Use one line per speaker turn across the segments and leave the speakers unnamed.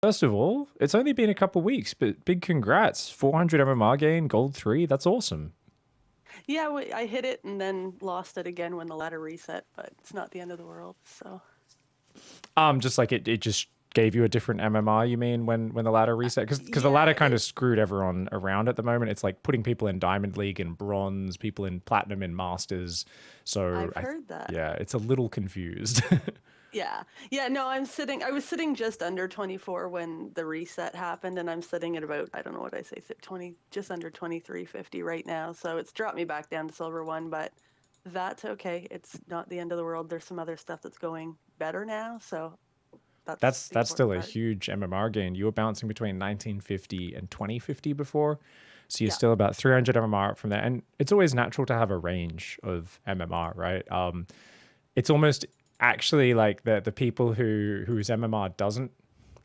First of all, it's only been a couple weeks, but big congrats. 400 MMR gain, gold 3. That's awesome.
Yeah, I hit it and then lost it again when the ladder reset, but it's not the end of the world. So
Just like it just gave you a different MMR, you mean, when the ladder reset? Because the
yeah,
ladder kind of screwed everyone around at the moment. It's like putting people in Diamond League and Bronze, people in Platinum and Masters. So
I've heard that.
yeah, it's a little confused.
Yeah, yeah. No, I was sitting just under 24 when the reset happened, and I'm sitting at about, I don't know what I say, 20, just under 2350 right now. So it's dropped me back down to silver one, but that's okay. It's not the end of the world. There's some other stuff that's going better now, so that's the
That's still
important
a
part.
huge MMR gain. You were bouncing between 1950 and 2050 before, so you're
Yeah.
still about 300 MMR up from there. And it's always natural to have a range of MMR, right? It's almost actually like the people whose MMR doesn't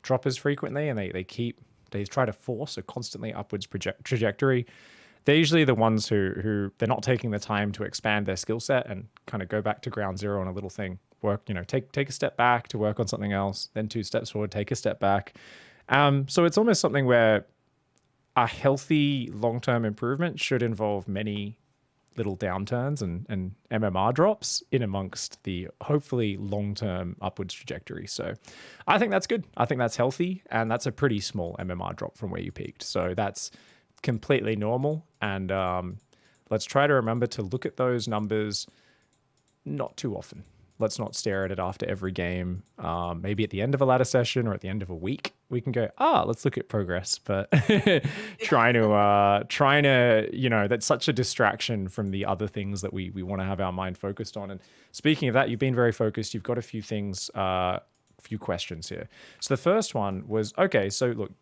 drop as frequently, and they try to force a constantly upwards trajectory. They're usually the ones who they're not taking the time to expand their skill set and kind of go back to ground zero on a little thing. Work, take a step back to work on something else, then 2 steps forward, take a step back. So it's almost something where a healthy long-term improvement should involve many little downturns and MMR drops in amongst the hopefully long-term upwards trajectory. So I think that's good. I think that's healthy, and that's a pretty small MMR drop from where you peaked. So that's completely normal. And let's try to remember to look at those numbers not too often. Let's not stare at it after every game. Maybe at the end of a ladder session or at the end of a week, we can go, let's look at progress. But trying to, that's such a distraction from the other things that we want to have our mind focused on. And speaking of that, you've been very focused. You've got a few things, a few questions here. So the first one was, okay, so look,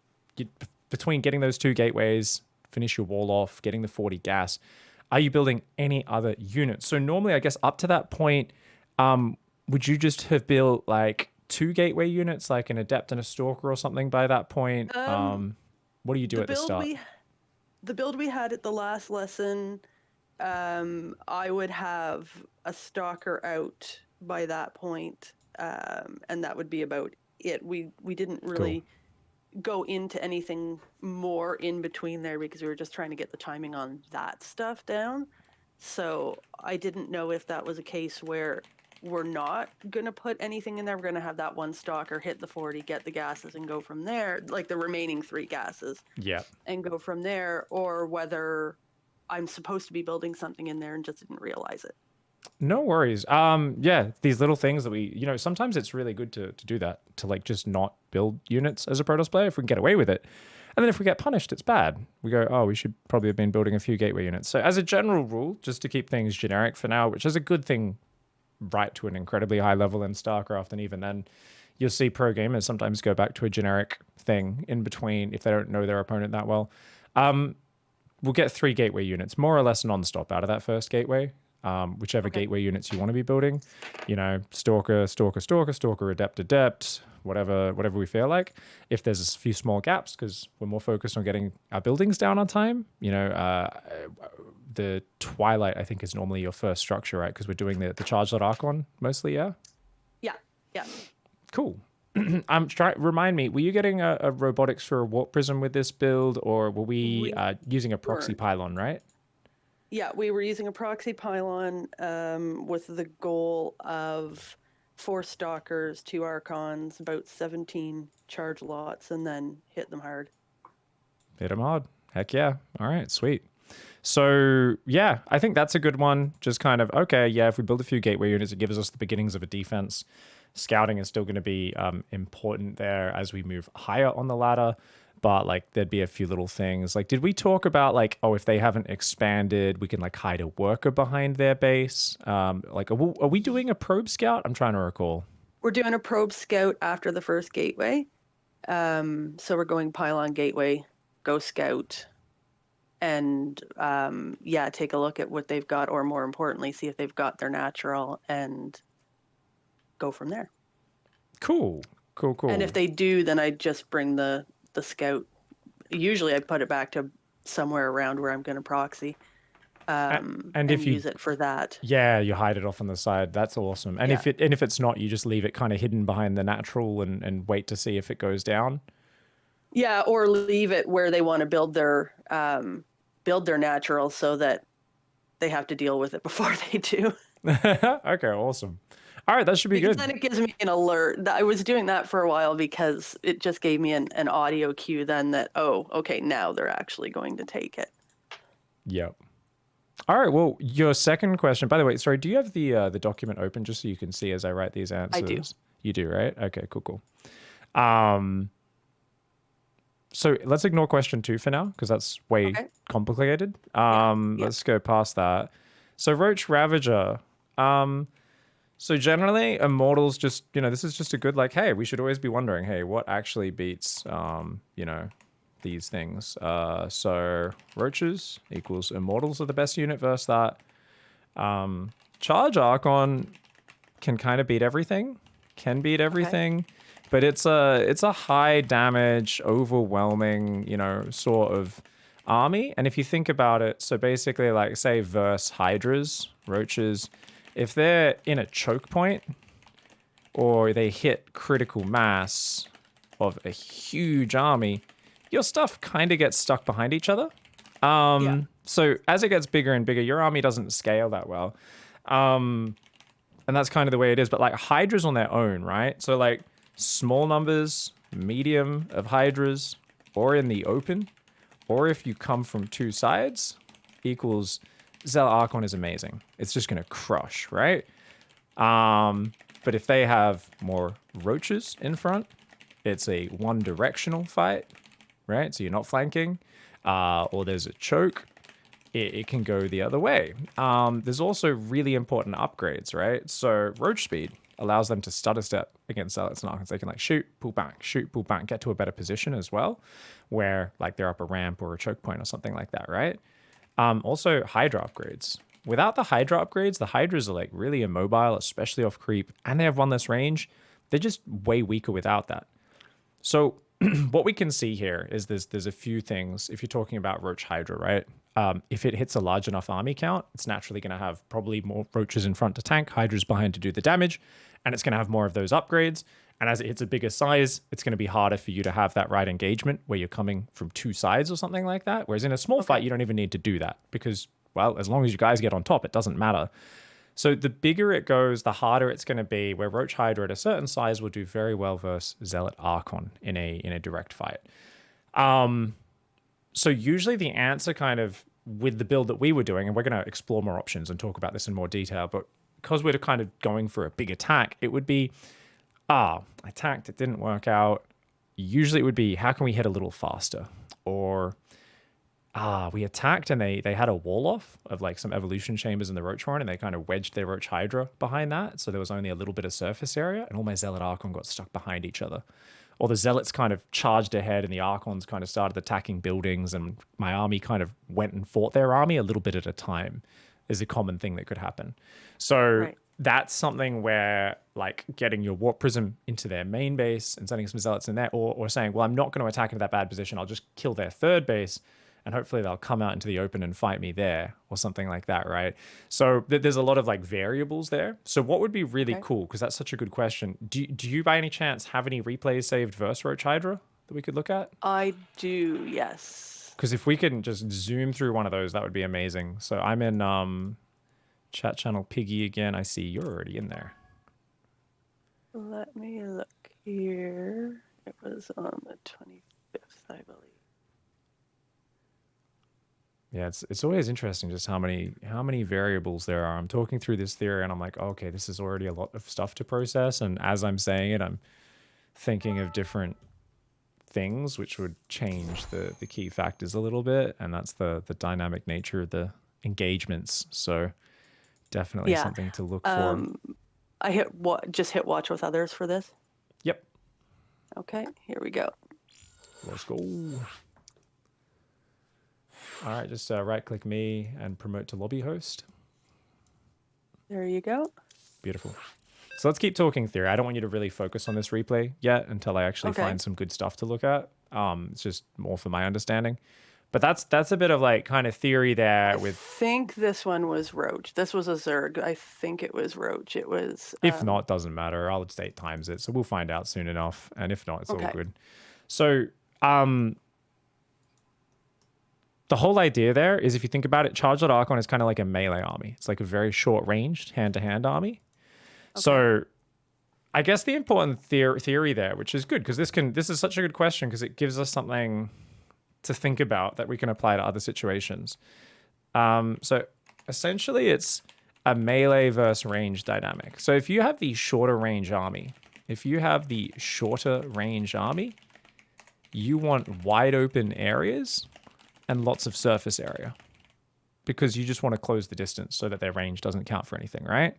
between getting those 2 gateways, finish your wall off, getting the 40 gas, are you building any other units? So normally, I guess up to that point, would you just have built like 2 gateway units, like an adept and a stalker or something by that point? What do you do
The
at the
build
start?
we the build we had at the last lesson, I would have a stalker out by that point, and that would be about it. We didn't
Cool.
really go into anything more in between there because we were just trying to get the timing on that stuff down. So I didn't know if that was a case where we're not going to put anything in there. We're going to have that one stalker hit the 40, get the gases, and go from there, like the remaining 3 gases,
Yeah.
and go from there, or whether I'm supposed to be building something in there and just didn't realize it.
No worries. Yeah, these little things that sometimes it's really good to do that, to like just not build units as a Protoss player if we can get away with it. And then if we get punished, it's bad. We go, we should probably have been building a few gateway units. So as a general rule, just to keep things generic for now, which is a good thing right to an incredibly high level in StarCraft, and even then, you'll see pro gamers sometimes go back to a generic thing in between if they don't know their opponent that well. We'll get 3 gateway units, more or less non-stop out of that first gateway. Whichever gateway units you want to be building, stalker, stalker, stalker, stalker, adept, adept, whatever we feel like. If there's a few small gaps, because we're more focused on getting our buildings down on time, the Twilight, I think, is normally your first structure, right? Because we're doing the Charge Archon mostly, yeah?
Yeah, yeah.
Cool. Remind me, were you getting a robotics for a warp prism with this build, or were we using a proxy
weren't.
pylon, right?
Yeah, we were using a proxy pylon with the goal of 4 stalkers, 2 archons, about 17 charge lots, and then hit them hard.
Hit them hard. Heck yeah. All right, sweet. So yeah, I think that's a good one. Just kind of, okay, yeah, if we build a few gateway units, it gives us the beginnings of a defense. Scouting is still going to be important there as we move higher on the ladder. But like, there'd be a few little things. Like, did we talk about like, if they haven't expanded, we can like hide a worker behind their base? Like, are we doing a probe scout? I'm trying to recall.
We're doing a probe scout after the first gateway. So we're going pylon gateway, go scout, and take a look at what they've got, or more importantly, see if they've got their natural, and go from there.
Cool.
And if they do, then I just bring the scout. Usually I put it back to somewhere around where I'm going to proxy, and if you use it for that.
Yeah, you hide it off on the side. That's awesome. And if it's not, you just leave it kind of hidden behind the natural and wait to see if it goes down.
Yeah, or leave it where they want to build their natural so that they have to deal with it before they do.
Okay, awesome. All right, that should be
Because
good.
then it gives me an alert. I was doing that for a while because it just gave me an audio cue then that, oh, okay, now they're actually going to take it.
Yep. All right. Well, your second question, by the way, sorry, do you have the document open just so you can see as I write these
I do.
answers? You do, right? Okay, cool, cool. Um, so let's ignore question 2 for now because that's way
Okay.
complicated.
Yeah.
Let's go past that. So Roach Ravager. So generally, Immortals just, this is just a good, like, hey, we should always be wondering, hey, what actually beats, these things. So Roaches equals Immortals are the best unit versus that. Charge Archon can kind of beat everything, but it's a high damage, overwhelming, sort of army. And if you think about it, so basically, like, say, verse Hydras, Roaches, if they're in a choke point or they hit critical mass of a huge army, your stuff kind of gets stuck behind each other.
Yeah.
So as it gets bigger and bigger, your army doesn't scale that well. And that's kind of the way it is. But like Hydras on their own, right? So like small numbers, medium of Hydras, or in the open, or if you come from two sides, equals Zealot Archon is amazing. It's just going to crush, right? But if they have more roaches in front, it's a one-directional fight, right? So you're not flanking, or there's a choke. It can go the other way. There's also really important upgrades, right? So roach speed allows them to stutter step against zealots and archons. They can like shoot, pull back, get to a better position as well, where like they're up a ramp or a choke point or something like that, right? Also Hydra upgrades. Without the Hydra upgrades, the Hydras are like really immobile, especially off creep, and they have one less range. They're just way weaker without that. So what we can see here is there's a few things. If you're talking about Roach Hydra, right? If it hits a large enough army count, it's naturally going to have probably more Roaches in front to tank, Hydras behind to do the damage, and it's going to have more of those upgrades. And as it hits a bigger size, it's going to be harder for you to have that right engagement where you're coming from two sides or something like that. Whereas in a small fight, you don't even need to do that because, well, as long as you guys get on top, it doesn't matter. So the bigger it goes, the harder it's going to be. Where Roach Hydra at a certain size will do very well versus Zealot Archon in a direct fight. So usually the answer kind of with the build that we were doing, and we're going to explore more options and talk about this in more detail, but because we're kind of going for a big attack, it would be, I attacked, it didn't work out. Usually it would be, how can we hit a little faster? Or, we attacked and they had a wall off of like some evolution chambers in the Roach Horn and they kind of wedged their Roach Hydra behind that. So there was only a little bit of surface area and all my Zealot Archon got stuck behind each other. Or the Zealots kind of charged ahead and the Archons kind of started attacking buildings and my army kind of went and fought their army a little bit at a time is a common thing that could happen. So that's something where like getting your Warp Prism into their main base and sending some Zealots in there or saying, well, I'm not going to attack into that bad position. I'll just kill their third base and hopefully they'll come out into the open and fight me there or something like that, right? So there's a lot of like variables there. So what would be really cool, because that's such a good question, do you by any chance have any replays saved versus Roach Hydra that we could look at?
I do, yes.
Because if we can just zoom through one of those, that would be amazing. So I'm in chat channel Piggy again. I see you're already in there.
Let me look here. It was on the 25th, I believe.
Yeah, it's always interesting just how many variables there are. I'm talking through this theory and I'm like, okay, this is already a lot of stuff to process. And as I'm saying it, I'm thinking of different things which would change the key factors a little bit. And that's the dynamic nature of the engagements. So definitely something to look for.
I just hit watch with others for this.
Yep.
Okay, here we go.
Let's go. All right, just right-click me and promote to lobby host.
There you go.
Beautiful. So let's keep talking theory. I don't want you to really focus on this replay yet until I actually find some good stuff to look at. It's just more for my understanding. But that's a bit of like kind of theory there. I
think this one was Roach. This was a Zerg. I think it was Roach. It was...
If not, it doesn't matter. I'll just 8 times it. So we'll find out soon enough. And if not, it's all good. So... The whole idea there is, if you think about it, Charged Archon is kind of like a melee army. It's like a very short-ranged hand-to-hand army.
Okay.
So I guess the important theory there, which is good, because this is such a good question, because it gives us something to think about that we can apply to other situations. So essentially, it's a melee versus range dynamic. So if you have the shorter range army, you want wide open areas and lots of surface area, because you just want to close the distance so that their range doesn't count for anything, right?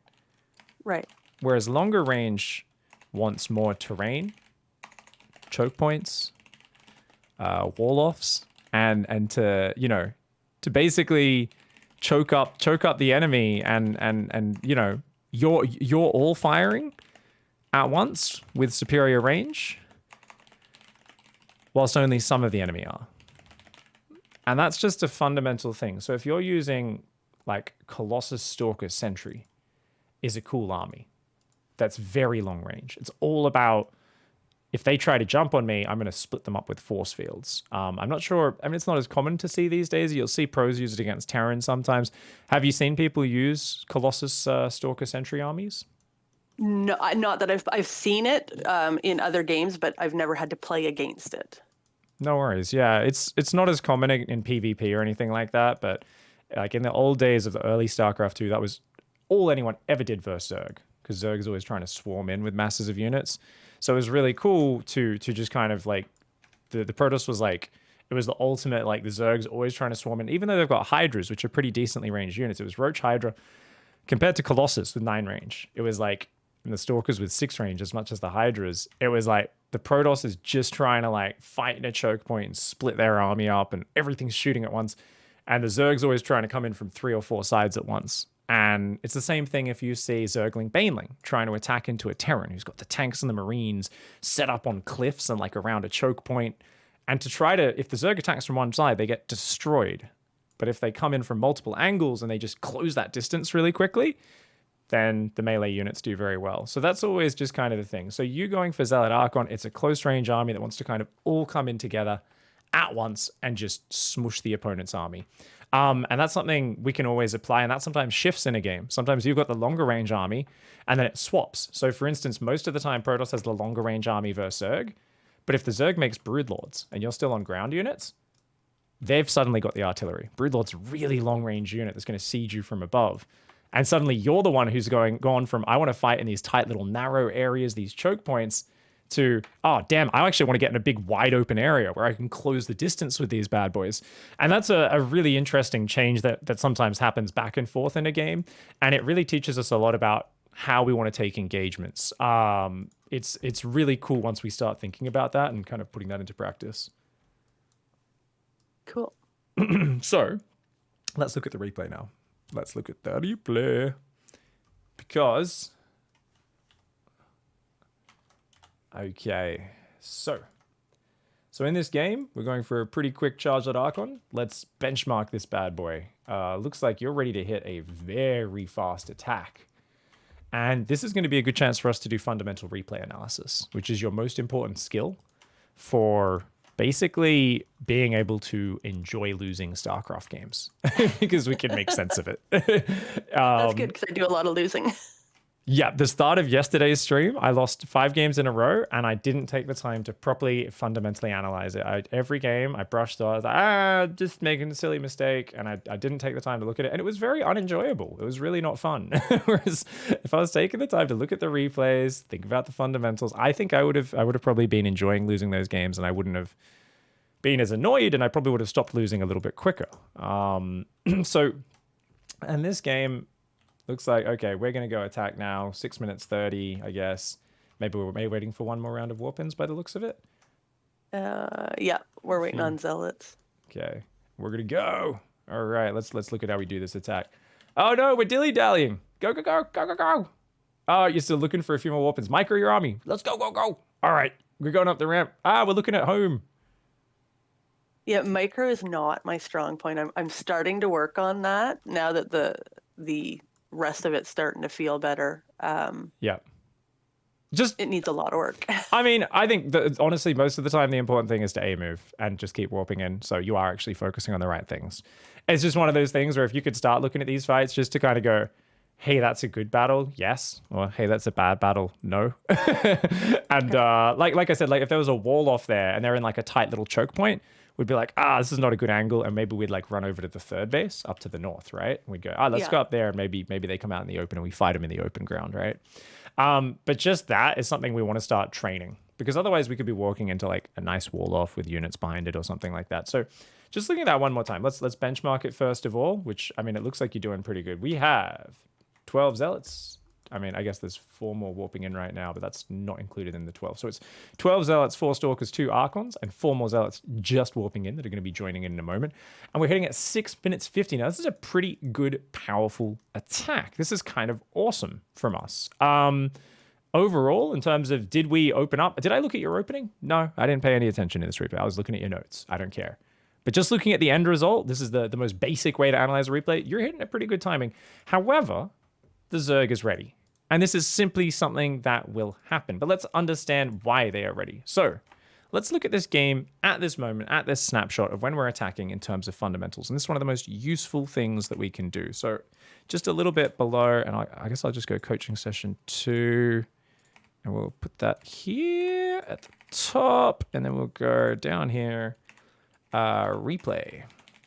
Right.
Whereas longer range wants more terrain, choke points, wall offs, and to, you know, to basically choke up the enemy, and you know, you're all firing at once with superior range, whilst only some of the enemy are. And that's just a fundamental thing. So if you're using like Colossus, Stalker, Sentry is a cool army that's very long range. It's all about, if they try to jump on me, I'm going to split them up with force fields. I'm not sure. I mean, it's not as common to see these days. You'll see pros use it against Terran sometimes. Have you seen people use Colossus, Stalker, Sentry armies?
No, not that I've seen it in other games, but I've never had to play against it.
No worries. Yeah, it's not as common in PvP or anything like that, but like in the old days of the early StarCraft 2, that was all anyone ever did versus Zerg, because Zerg is always trying to swarm in with masses of units. So it was really cool to just kind of like, the Protoss was like, it was the ultimate, like the Zerg's always trying to swarm in, even though they've got Hydras, which are pretty decently ranged units. It was Roach Hydra compared to Colossus with 9 range. It was like, and the Stalkers with 6 range as much as the Hydras. It was like the Protoss is just trying to like fight in a choke point and split their army up, and everything's shooting at once. And the Zerg's always trying to come in from 3 or 4 sides at once. And it's the same thing if you see Zergling Baneling trying to attack into a Terran who's got the tanks and the Marines set up on cliffs and like around a choke point. And to try to, if the Zerg attacks from one side, they get destroyed. But if they come in from multiple angles and they just close that distance really quickly, then the melee units do very well. So that's always just kind of the thing. So you going for Zealot Archon, it's a close range army that wants to kind of all come in together at once and just smush the opponent's army. And that's something we can always apply, and that sometimes shifts in a game. Sometimes you've got the longer range army, and then it swaps. So for instance, most of the time Protoss has the longer range army versus Zerg, but if the Zerg makes Broodlords and you're still on ground units, they've suddenly got the artillery. Broodlord's a really long range unit that's going to siege you from above. And suddenly you're the one who's gone from, I want to fight in these tight little narrow areas, these choke points, to, oh, damn, I actually want to get in a big wide open area where I can close the distance with these bad boys. And that's a really interesting change that sometimes happens back and forth in a game. And it really teaches us a lot about how we want to take engagements. It's really cool once we start thinking about that and kind of putting that into practice.
Cool.
So let's look at the replay now. Let's look at the replay. Because... Okay, so in this game, we're going for a pretty quick Charged Archon. Let's benchmark this bad boy. Looks like you're ready to hit a very fast attack. And this is going to be a good chance for us to do fundamental replay analysis, which is your most important skill for basically being able to enjoy losing StarCraft games, because we can make sense of it.
That's good, because I do a lot of losing.
Yeah, the start of yesterday's stream, I lost 5 games in a row, and I didn't take the time to properly fundamentally analyze it. Every game I brushed off, I was like, just making a silly mistake, and I didn't take the time to look at it, and it was very unenjoyable. It was really not fun. Whereas if I was taking the time to look at the replays, think about the fundamentals, I think I would have probably been enjoying losing those games, and I wouldn't have been as annoyed, and I probably would have stopped losing a little bit quicker. So, and this game... looks like, okay, we're going to go attack now. 6 minutes 30, I guess. Maybe we're waiting for one more round of Warpins by the looks of it.
Yeah, we're waiting on Zealots.
Okay, we're going to go. All right, let's look at how we do this attack. Oh, no, we're dilly-dallying. Go, go, go, go, go, go. Oh, you're still looking for a few more Warpins. Micro your army. Let's go, go, go. All right, we're going up the ramp. We're looking at home.
Yeah, micro is not my strong point. I'm starting to work on that now that the rest of it's starting to feel better.
Yeah. Just,
It needs a lot of work.
I mean, I think that honestly, most of the time, the important thing is to A move and just keep warping in. So you are actually focusing on the right things. It's just one of those things where if you could start looking at these fights just to kind of go, hey, that's a good battle, yes, or hey, that's a bad battle, no. And like I said, like if there was a wall off there and they're in like a tight little choke point, we'd be like, this is not a good angle, and maybe we'd like run over to the third base up to the north, right? And we'd go, let's
Yeah.
go up there, and maybe they come out in the open and we fight them in the open ground, right? But just that is something we want to start training, because otherwise we could be walking into like a nice wall off with units behind it or something like that. So just looking at that one more time, let's benchmark it first of all, which I mean, it looks like you're doing pretty good. We have 12 zealots. I mean, I guess there's 4 more warping in right now, but that's not included in the 12. So it's 12 zealots, 4 stalkers, 2 archons, and 4 more zealots just warping in that are going to be joining in a moment. And we're hitting at 6 minutes 50. Now, this is a pretty good, powerful attack. This is kind of awesome from us. Overall, in terms of did we open up? Did I look at your opening? No, I didn't pay any attention in this replay. I was looking at your notes. I don't care. But just looking at the end result, this is the most basic way to analyze a replay. You're hitting at pretty good timing. However, the Zerg is ready. And this is simply something that will happen. But let's understand why they are ready. So let's look at this game at this moment, at this snapshot of when we're attacking in terms of fundamentals. And this is one of the most useful things that we can do. So just a little bit below, and I guess I'll just go coaching session 2. And we'll put that here at the top. And then we'll go down here. Replay.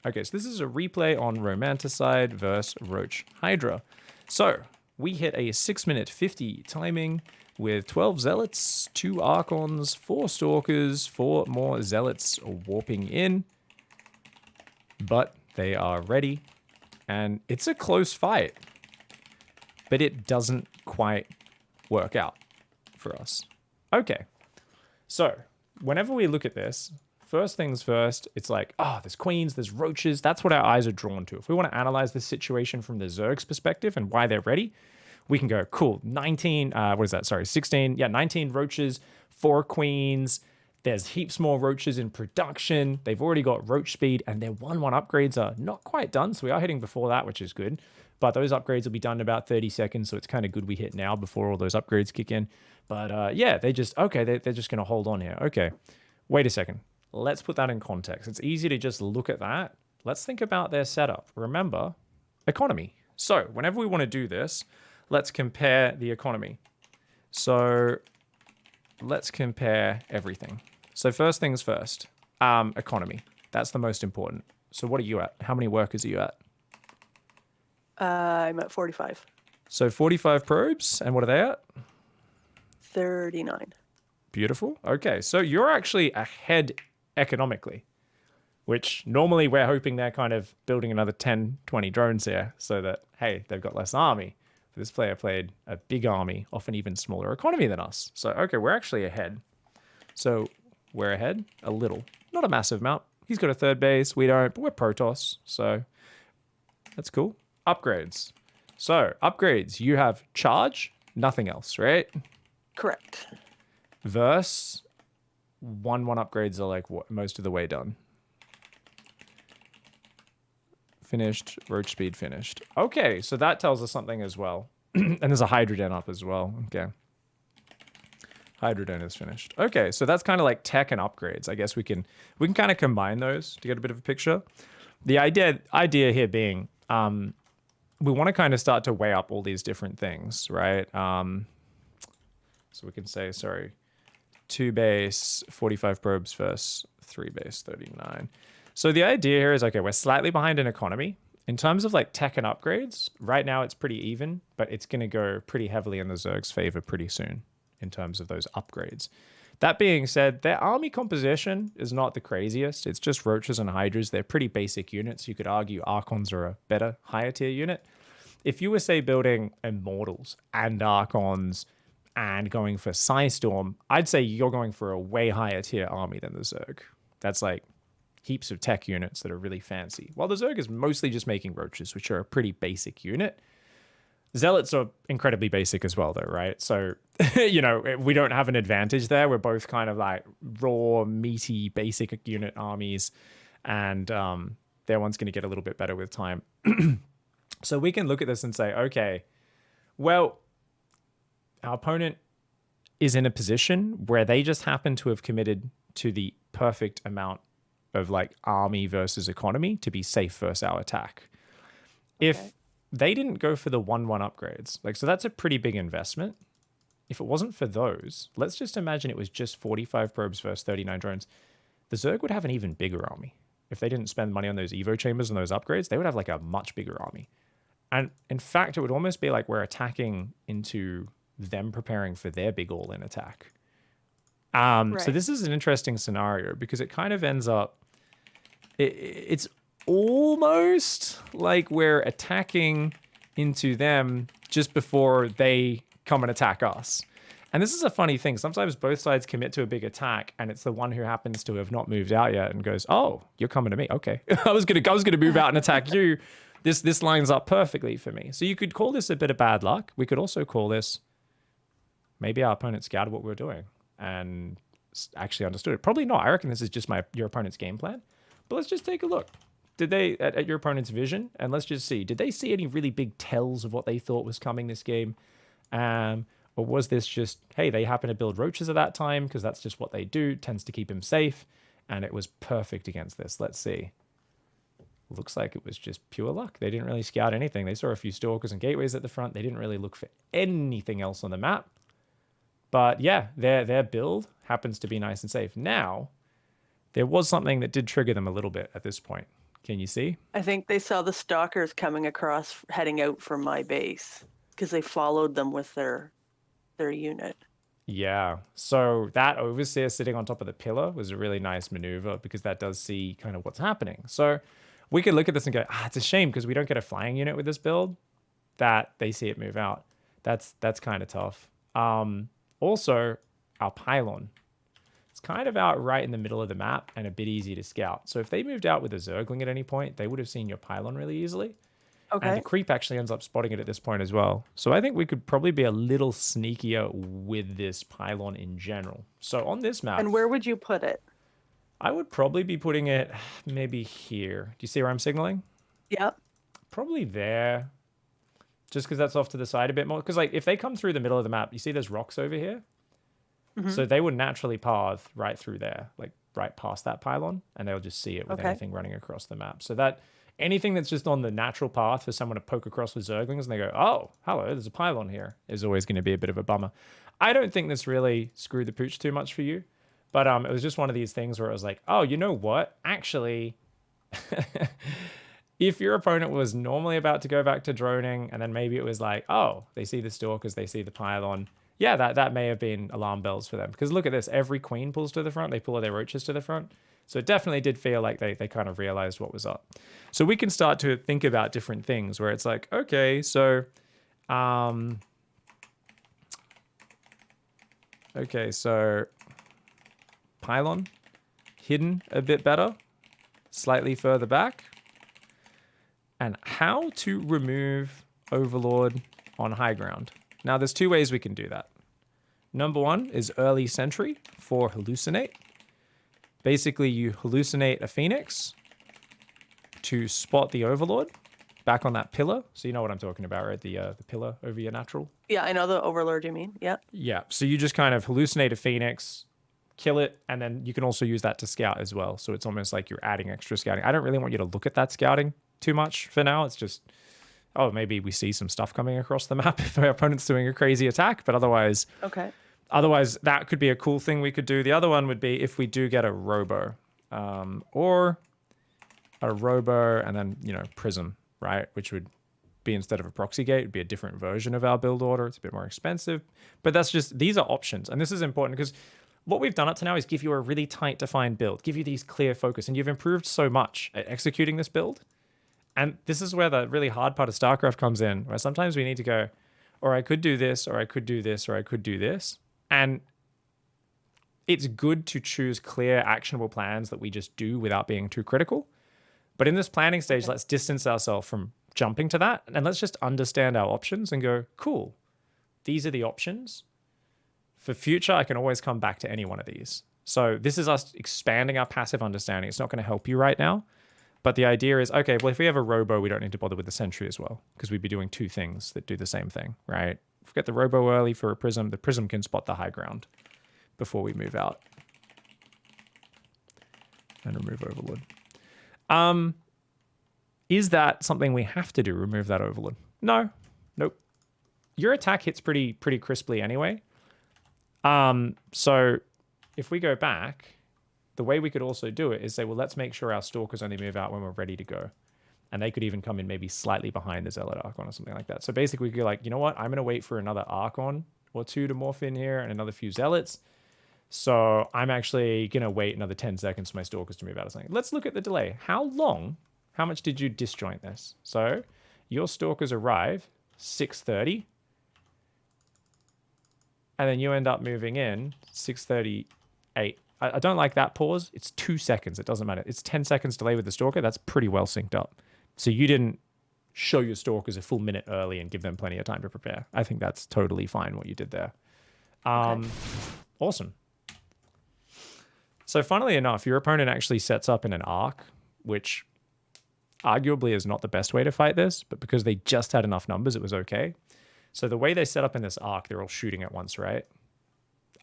Okay, so this is a replay on Romanticide versus Roach Hydra. So we hit a 6 minute 50 timing with 12 zealots, 2 archons, 4 stalkers, 4 more zealots warping in. But they are ready. And it's a close fight. But it doesn't quite work out for us. Okay. So whenever we look at this, first things first, it's like, there's queens, there's roaches. That's what our eyes are drawn to. If we want to analyze this situation from the Zerg's perspective and why they're ready, we can go, cool, 19, 16, 19 roaches, 4 queens. There's heaps more roaches in production. They've already got roach speed, and their 1-1 upgrades are not quite done. So we are hitting before that, which is good. But those upgrades will be done in about 30 seconds. So it's kind of good we hit now before all those upgrades kick in. But they're just going to hold on here. Okay, wait a second. Let's put that in context. It's easy to just look at that. Let's think about their setup. Remember, economy. So whenever we want to do this, let's compare the economy. So let's compare everything. So first things first, economy. That's the most important. So what are you at? How many workers are you at?
I'm at 45.
So 45 probes. And what are they at?
39.
Beautiful. Okay, so you're actually ahead economically, which normally we're hoping they're kind of building another 10, 20 drones here so that, hey, they've got less army. This player played a big army, often even smaller economy than us. So, okay, we're actually ahead. So we're ahead a little, not a massive amount. He's got a third base. We don't, but we're Protoss. So that's cool. Upgrades. So upgrades, you have charge, nothing else, right?
Correct.
Verse, 1-1 upgrades are like what, most of the way done. Finished, roach speed finished. Okay, so that tells us something as well. And there's a Hydroden up as well. Okay. Hydroden is finished. Okay, so that's kind of like tech and upgrades. I guess we can kind of combine those to get a bit of a picture. The idea here being, we want to kind of start to weigh up all these different things, right? So we can say, 2 base, 45 probes versus 3 base, 39. So the idea here is, okay, we're slightly behind in economy. In terms of like tech and upgrades, right now it's pretty even, but it's going to go pretty heavily in the Zerg's favor pretty soon in terms of those upgrades. That being said, their army composition is not the craziest. It's just roaches and hydras. They're pretty basic units. You could argue archons are a better, higher tier unit. If you were, say, building immortals and archons and going for Psystorm, I'd say you're going for a way higher tier army than the Zerg. That's like heaps of tech units that are really fancy. While the Zerg is mostly just making roaches, which are a pretty basic unit. Zealots are incredibly basic as well, though, right? So, we don't have an advantage there. We're both kind of like raw, meaty, basic unit armies. And their one's going to get a little bit better with time. So we can look at this and say, okay, well, our opponent is in a position where they just happen to have committed to the perfect amount of like army versus economy to be safe versus our attack.
Okay.
If they didn't go for the 1-1 upgrades, like, so that's a pretty big investment. If it wasn't for those, let's just imagine it was just 45 probes versus 39 drones. The Zerg would have an even bigger army. If they didn't spend money on those Evo chambers and those upgrades, they would have like a much bigger army. And in fact, it would almost be like we're attacking into them preparing for their big all-in attack. So this is an interesting scenario because it kind of ends up, it's almost like we're attacking into them just before they come and attack us. And this is a funny thing. Sometimes both sides commit to a big attack, and it's the one who happens to have not moved out yet and goes, "Oh, you're coming to me. Okay, I was gonna move out and attack you. This lines up perfectly for me." So you could call this a bit of bad luck. We could also call this maybe our opponent scouted what we were doing and actually understood it. Probably not. I reckon this is just your opponent's game plan. But let's just take a look. Did they at your opponent's vision, and let's just see. Did they see any really big tells of what they thought was coming this game? Or was this just, hey, they happen to build roaches at that time because that's just what they do, tends to keep him safe, and it was perfect against this. Let's see. Looks like it was just pure luck. They didn't really scout anything. They saw a few stalkers and gateways at the front. They didn't really look for anything else on the map. But yeah, their build happens to be nice and safe. Now, there was something that did trigger them a little bit at this point. Can you see?
I think they saw the stalkers coming across, heading out from my base, because they followed them with their unit.
Yeah. So that overseer sitting on top of the pillar was a really nice maneuver because that does see kind of what's happening. So we could look at this and go, it's a shame because we don't get a flying unit with this build that they see it move out. That's kind of tough. Also, our pylon. It's kind of out right in the middle of the map and a bit easy to scout. So if they moved out with a Zergling at any point, they would have seen your pylon really easily.
Okay.
And the creep actually ends up spotting it at this point as well. So I think we could probably be a little sneakier with this pylon in general. So on this map...
And where would you put it?
I would probably be putting it maybe here. Do you see where I'm signaling?
Yep.
Probably there. Just because that's off to the side a bit more. Because like if they come through the middle of the map, you see there's rocks over here? Mm-hmm. So they would naturally path right through there, like right past that pylon, and they'll just see it with anything running across the map. So that... anything that's just on the natural path for someone to poke across with Zerglings and they go, oh, hello, there's a pylon here, is always going to be a bit of a bummer. I don't think this really screwed the pooch too much for you, but it was just one of these things where it was like, oh, you know what? Actually, if your opponent was normally about to go back to droning and then maybe it was like, oh, they see the stalkers, they see the pylon. Yeah, that may have been alarm bells for them. Because look at this, every queen pulls to the front, they pull all their roaches to the front. So it definitely did feel like they kind of realized what was up. So we can start to think about different things where it's like, okay, so pylon hidden a bit better, slightly further back. And how to remove Overlord on high ground. Now there's two ways we can do that. Number one is early sentry for hallucinate. Basically, you hallucinate a Phoenix to spot the Overlord back on that pillar. So you know what I'm talking about, right? The pillar over your natural.
Yeah, I know the Overlord you mean. Yeah.
Yeah. So you just kind of hallucinate a Phoenix, kill it, and then you can also use that to scout as well. So it's almost like you're adding extra scouting. I don't really want you to look at that scouting too much for now. It's just, oh, maybe we see some stuff coming across the map if our opponent's doing a crazy attack. But otherwise...
okay.
Otherwise, that could be a cool thing we could do. The other one would be if we do get a robo, or a robo and then, prism, right? Which would be instead of a proxy gate, it'd be a different version of our build order. It's a bit more expensive, but these are options. And this is important because what we've done up to now is give you a really tight defined build, give you these clear focus, and you've improved so much at executing this build. And this is where the really hard part of StarCraft comes in, where sometimes we need to go, or I could do this, or I could do this, or I could do this. And it's good to choose clear, actionable plans that we just do without being too critical. But in this planning stage, let's distance ourselves from jumping to that. And let's just understand our options and go, cool, these are the options. For future, I can always come back to any one of these. So this is us expanding our passive understanding. It's not going to help you right now. But the idea is, okay, well, if we have a robo, we don't need to bother with the sentry as well, because we'd be doing two things that do the same thing, right? If we get the robo early for a prism, the prism can spot the high ground before we move out. And remove overlord. Is that something we have to do, remove that overlord? No. Nope. Your attack hits pretty crisply anyway. So if we go back, the way we could also do it is say, well, let's make sure our stalkers only move out when we're ready to go. And they could even come in maybe slightly behind the Zealot Archon or something like that. So basically we could be like, you know what? I'm going to wait for another Archon or two to morph in here and another few Zealots. So I'm actually going to wait another 10 seconds for my stalkers to move out or something. Let's look at the delay. How much did you disjoint this? So your stalkers arrive 6:30. And then you end up moving in 6:38. I don't like that pause. It's 2 seconds. It doesn't matter. It's 10 seconds delay with the stalker. That's pretty well synced up. So you didn't show your stalkers a full minute early and give them plenty of time to prepare. I think that's totally fine what you did there. Okay. Awesome. So funnily enough, your opponent actually sets up in an arc, which arguably is not the best way to fight this, but because they just had enough numbers, it was okay. So the way they set up in this arc, they're all shooting at once, right?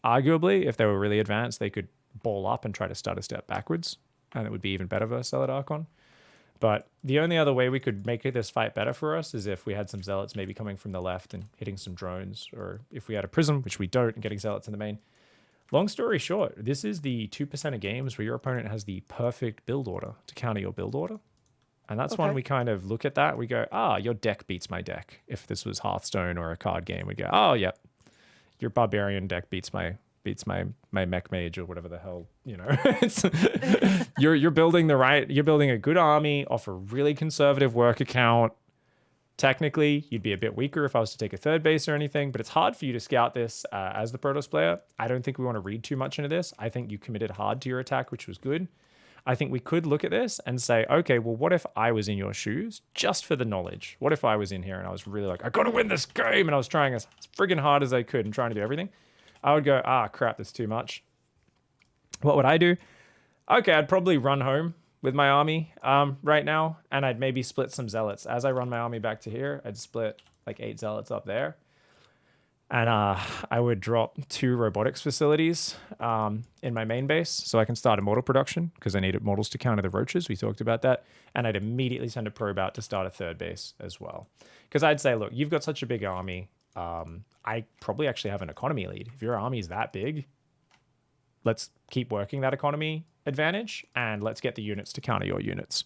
Arguably, if they were really advanced, they could ball up and try to start a step backwards, and it would be even better versus Zealot Archon. But the only other way we could make this fight better for us is if we had some Zealots maybe coming from the left and hitting some drones, or if we had a Prism, which we don't, and getting Zealots in the main. Long story short, this is the 2% of games where your opponent has the perfect build order to counter your build order. And that's when we kind of look at that. We go, your deck beats my deck. If this was Hearthstone or a card game, we go, oh, yep, your barbarian deck beats my mech mage or whatever the hell, you know. It's, you're building you're building a good army off a really conservative work account. Technically, you'd be a bit weaker if I was to take a third base or anything, but it's hard for you to scout this as the Protoss player. I don't think we want to read too much into this. I think you committed hard to your attack, which was good. I think we could look at this and say, okay, well, what if I was in your shoes just for the knowledge? What if I was in here and I was really like, I got to win this game, and I was trying as friggin' hard as I could and trying to do everything? I would go, crap, that's too much. What would I do? Okay, I'd probably run home with my army right now, and I'd maybe split some Zealots. As I run my army back to here, I'd split like 8 Zealots up there. And I would drop 2 robotics facilities in my main base so I can start immortal production, because I need immortals to counter the roaches. We talked about that. And I'd immediately send a probe out to start a third base as well. Because I'd say, look, you've got such a big army. I probably actually have an economy lead. If your army is that big, let's keep working that economy advantage, and let's get the units to counter your units.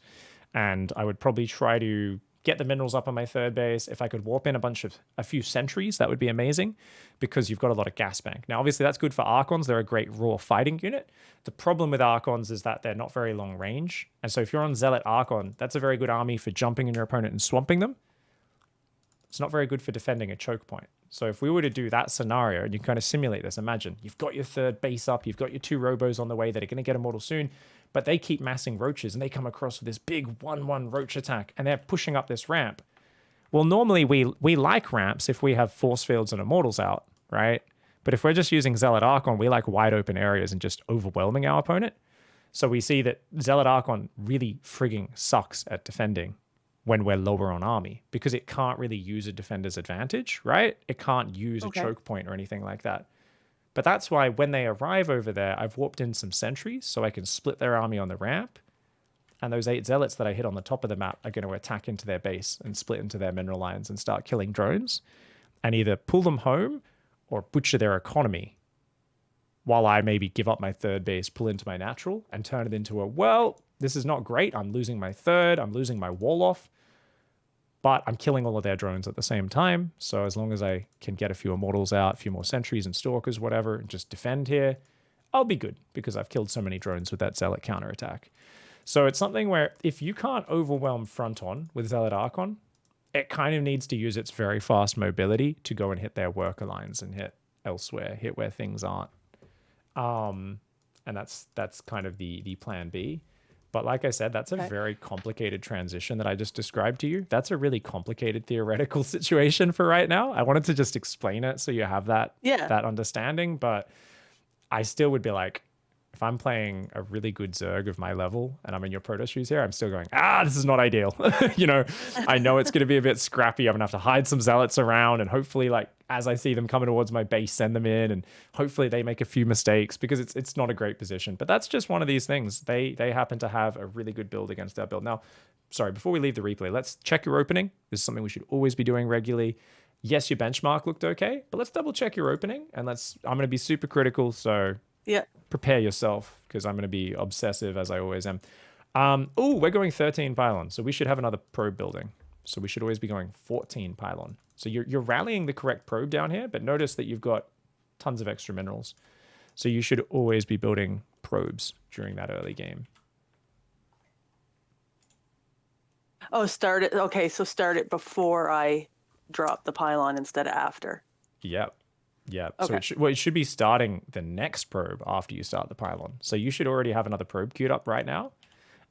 And I would probably try to get the minerals up on my third base. If I could warp in a few sentries, that would be amazing, because you've got a lot of gas bank. Now, obviously, that's good for Archons. They're a great raw fighting unit. The problem with Archons is that they're not very long range. And so if you're on Zealot Archon, that's a very good army for jumping in your opponent and swamping them. It's not very good for defending a choke point. So if we were to do that scenario, and you kind of simulate this, imagine you've got your third base up, you've got your 2 robos on the way that are going to get immortal soon, but they keep massing roaches, and they come across with this big 1-1 roach attack, and they're pushing up this ramp. Well, normally we like ramps if we have force fields and immortals out, right? But if we're just using Zealot Archon, we like wide open areas and just overwhelming our opponent. So we see that Zealot Archon really frigging sucks at defending when we're lower on army, because it can't really use a defender's advantage, right? It can't use a choke point or anything like that. But that's why when they arrive over there, I've warped in some sentries so I can split their army on the ramp. And those 8 Zealots that I hit on the top of the map are going to attack into their base and split into their mineral lines and start killing drones, and either pull them home or butcher their economy, while I maybe give up my third base, pull into my natural, and turn it into this is not great. I'm losing my third. I'm losing my wall off. But I'm killing all of their drones at the same time. So as long as I can get a few immortals out, a few more sentries and stalkers, whatever, and just defend here, I'll be good, because I've killed so many drones with that Zealot counterattack. So it's something where if you can't overwhelm front on with Zealot Archon, it kind of needs to use its very fast mobility to go and hit their worker lines and hit elsewhere, hit where things aren't. And that's kind of the plan B. But like I said, that's a very complicated transition that I just described to you. That's a really complicated theoretical situation for right now. I wanted to just explain it so you have that understanding. But I still would be like, if I'm playing a really good Zerg of my level and I'm in your Protoss shoes here, I'm still going, this is not ideal. I know it's going to be a bit scrappy. I'm going to have to hide some zealots around and hopefully, like, as I see them coming towards my base, send them in, and hopefully they make a few mistakes because it's not a great position. But that's just one of these things. They happen to have a really good build against our build. Now, sorry, before we leave the replay, let's check your opening. This is something we should always be doing regularly. Yes, your benchmark looked okay, but let's double check your opening, and I'm going to be super critical, so
Yeah.
prepare yourself because I'm going to be obsessive as I always am. We're going 13 pylon, so we should have another probe building. So we should always be going 14 pylon. So you're rallying the correct probe down here, but notice that you've got tons of extra minerals. So you should always be building probes during that early game.
Oh, start it. Okay, so start it before I drop the pylon instead of after.
Yep. Yeah.
Okay.
So it should be starting the next probe after you start the pylon. So you should already have another probe queued up right now.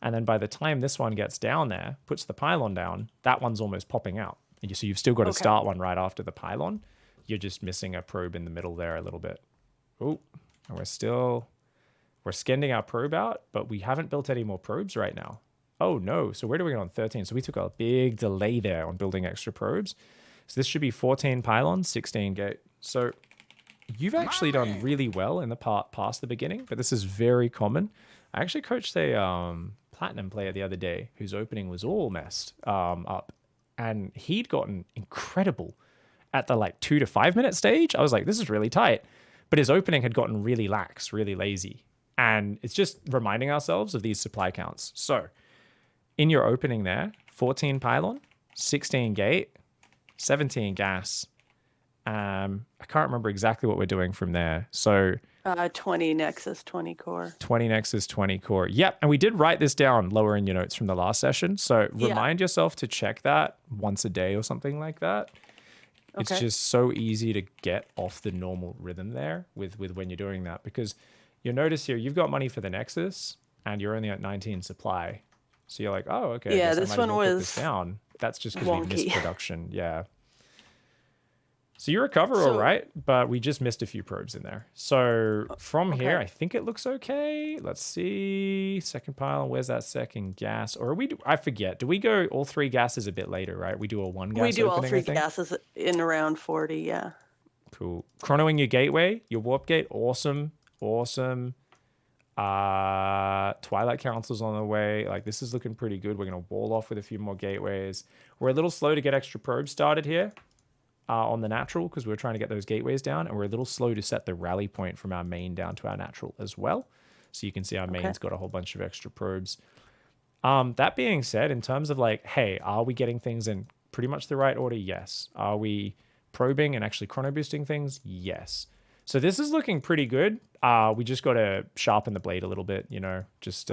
And then by the time this one gets down there, puts the pylon down, that one's almost popping out. So you've still got to start one right after the pylon. You're just missing a probe in the middle there a little bit. Oh, and we're sending our probe out, but we haven't built any more probes right now. Oh no, so we're doing it on 13. So we took a big delay there on building extra probes. So this should be 14 pylons, 16 gate. So you've actually done really well in the part past the beginning, but this is very common. I actually coached a platinum player the other day whose opening was all messed up, and he'd gotten incredible at the like 2 to 5 minute stage. I was like, this is really tight, but his opening had gotten really lax, really lazy, and it's just reminding ourselves of these supply counts. So in your opening there, 14 pylon, 16 gate, 17 gas. I can't remember exactly what we're doing from there. So
20 Nexus, 20 core.
20 Nexus, 20 core. Yep. And we did write this down lower in your notes from the last session. So remind yourself to check that once a day or something like that. Okay. It's just so easy to get off the normal rhythm there with when you're doing that, because you'll notice here, you've got money for the Nexus and you're only at 19 supply. So you're like, oh, okay.
Yeah, this one was
put this down. That's just because we missed production. Yeah. So you recover all right, but we just missed a few probes in there. So from here, I think it looks okay. Let's see. Second pylon, where's that second gas? Or I forget. Do we go all 3 gases a bit later, right? We do a 1 gas
We do
opening,
all 3 gases in around 40, yeah.
Cool. Chronoing your gateway, your warp gate, awesome. Awesome. Twilight Council's on the way. Like, this is looking pretty good. We're going to wall off with a few more gateways. We're a little slow to get extra probes started here. On the natural, because we're trying to get those gateways down, and we're a little slow to set the rally point from our main down to our natural as well. So you can see our main's got a whole bunch of extra probes. That being said, in terms of like, hey, are we getting things in pretty much the right order? Yes. Are we probing and actually chrono boosting things? Yes. So this is looking pretty good. We just got to sharpen the blade a little bit, just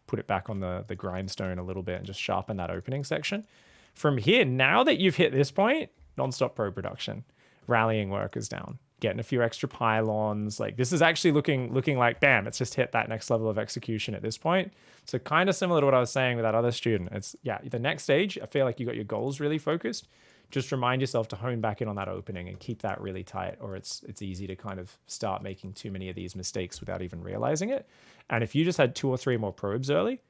put it back on the grindstone a little bit and just sharpen that opening section. From here, now that you've hit this point, non-stop probe production, rallying workers down, getting a few extra pylons. Like, this is actually looking like, bam, it's just hit that next level of execution at this point. So kind of similar to what I was saying with that other student. It's, the next stage, I feel like you got your goals really focused. Just remind yourself to hone back in on that opening and keep that really tight, or it's easy to kind of start making too many of these mistakes without even realizing it. And if you just had 2 or 3 more probes early,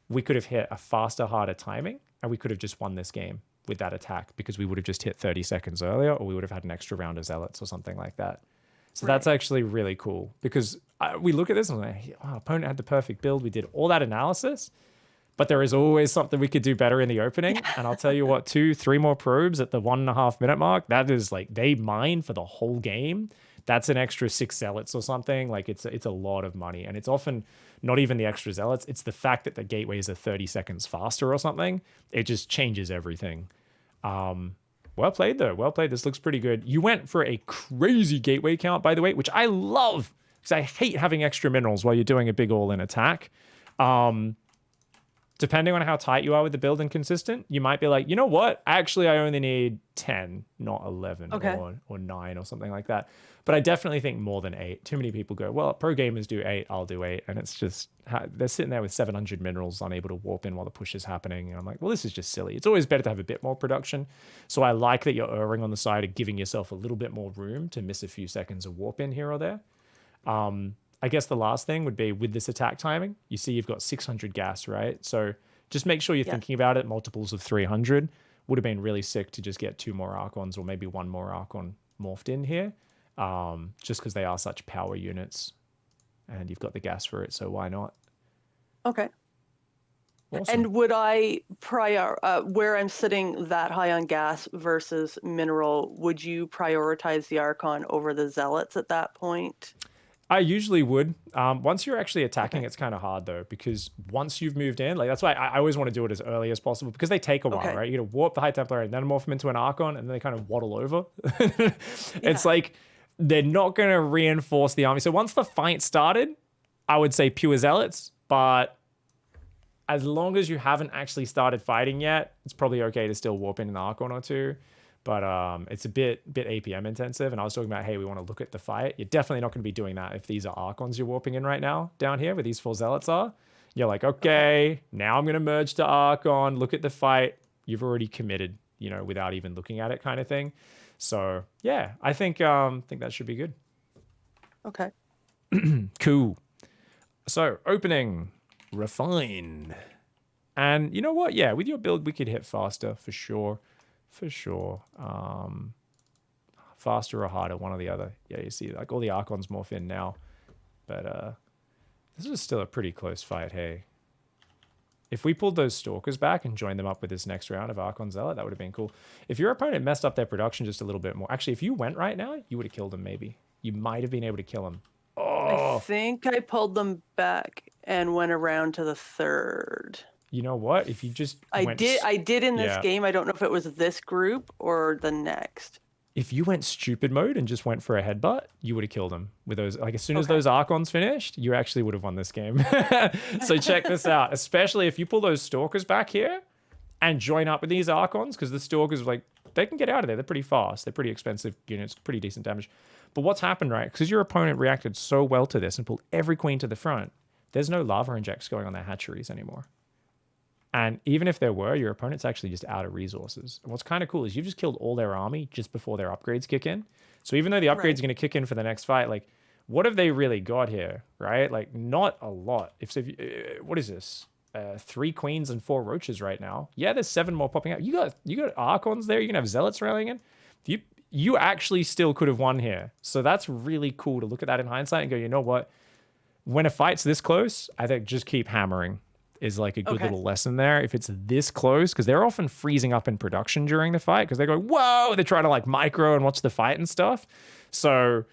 we could have hit a faster, harder timing, and we could have just won this game with that attack because we would have just hit 30 seconds earlier, or we would have had an extra round of zealots or something like that. So that's actually really cool, because we look at this and we're like, opponent had the perfect build. We did all that analysis, but there is always something we could do better in the opening. And I'll tell you what, 2, 3 more probes at the 1.5 minute mark, that is like, they mine for the whole game. That's an extra 6 zealots or something. Like, it's a lot of money. And it's often not even the extra zealots. It's the fact that the gateways are 30 seconds faster or something. It just changes everything. Well played, though. Well played. This looks pretty good. You went for a crazy gateway count, by the way, which I love, because I hate having extra minerals while you're doing a big all-in attack. Depending on how tight you are with the build and consistent, you might be like, you know what? Actually, I only need 10, not 11 or 9 or something like that. But I definitely think more than 8. Too many people go, well, pro gamers do 8, I'll do 8. And it's just, they're sitting there with 700 minerals unable to warp in while the push is happening. And I'm like, well, this is just silly. It's always better to have a bit more production. So I like that you're erring on the side of giving yourself a little bit more room to miss a few seconds of warp in here or there. I guess the last thing would be with this attack timing. You see you've got 600 gas, right? So just make sure you're
Yeah.
thinking about it. Multiples of 300 would have been really sick to just get 2 more Archons or maybe 1 more Archon morphed in here, just because they are such power units and you've got the gas for it. So why not?
Okay.
Awesome.
And would I where I'm sitting that high on gas versus mineral, would you prioritize the Archon over the Zealots at that point?
I usually would. Once you're actually attacking,
Okay.
it's kind of hard though, because once you've moved in, like that's why I always want to do it as early as possible because they take a while,
Okay.
right? You got to warp the High Templar and then morph them into an Archon and then they kind of waddle over. It's like they're not going to reinforce the army. So once the fight started, I would say pure Zealots, but as long as you haven't actually started fighting yet, it's probably okay to still warp in an Archon or two. But it's a bit APM intensive. And I was talking about, hey, we want to look at the fight. You're definitely not going to be doing that if these are Archons you're warping in right now down here where these 4 Zealots are. You're like, okay, now I'm going to merge to Archon, look at the fight. You've already committed, you know, without even looking at it kind of thing. So yeah, I think that should be good.
Okay.
Cool. So opening, refine. And you know what? Yeah, with your build, we could hit faster for sure. For sure. Faster or harder, one or the other. Yeah, you see, like all the Archons morph in now. But this is still a pretty close fight, hey. If we pulled those Stalkers back and joined them up with this next round of Archon Zealot, that would have been cool. If your opponent messed up their production just a little bit more. Actually, if you went right now, you would have killed him maybe. You might have been able to kill him. Oh.
I think I pulled them back and went around to the 3rd.
You know what? If you just
I did in this game. I don't know if it was this group or the next.
If you went stupid mode and just went for a headbutt, you would have killed him with those. Like as soon as those Archons finished, you actually would have won this game. So check this out. Especially if you pull those Stalkers back here and join up with these Archons, because the Stalkers, like, they can get out of there. They're pretty fast. They're pretty expensive units, pretty decent damage. But what's happened, right? Because your opponent reacted so well to this and pulled every queen to the front, there's no lava injects going on their hatcheries anymore. And even if there were, your opponent's actually just out of resources. And what's kind of cool is you've just killed all their army just before their upgrades kick in. So even though the upgrade's going to kick in for the next fight, like, what have they really got here, right? Like, not a lot. What is this? 3 queens and 4 roaches right now. Yeah, there's 7 more popping out. You got Archons there. You can have Zealots rallying in. You actually still could have won here. So that's really cool to look at that in hindsight and go, you know what? When a fight's this close, I think just keep hammering is like a good little lesson there. If it's this close, because they're often freezing up in production during the fight because they go, whoa, they're trying to like micro and watch the fight and stuff. So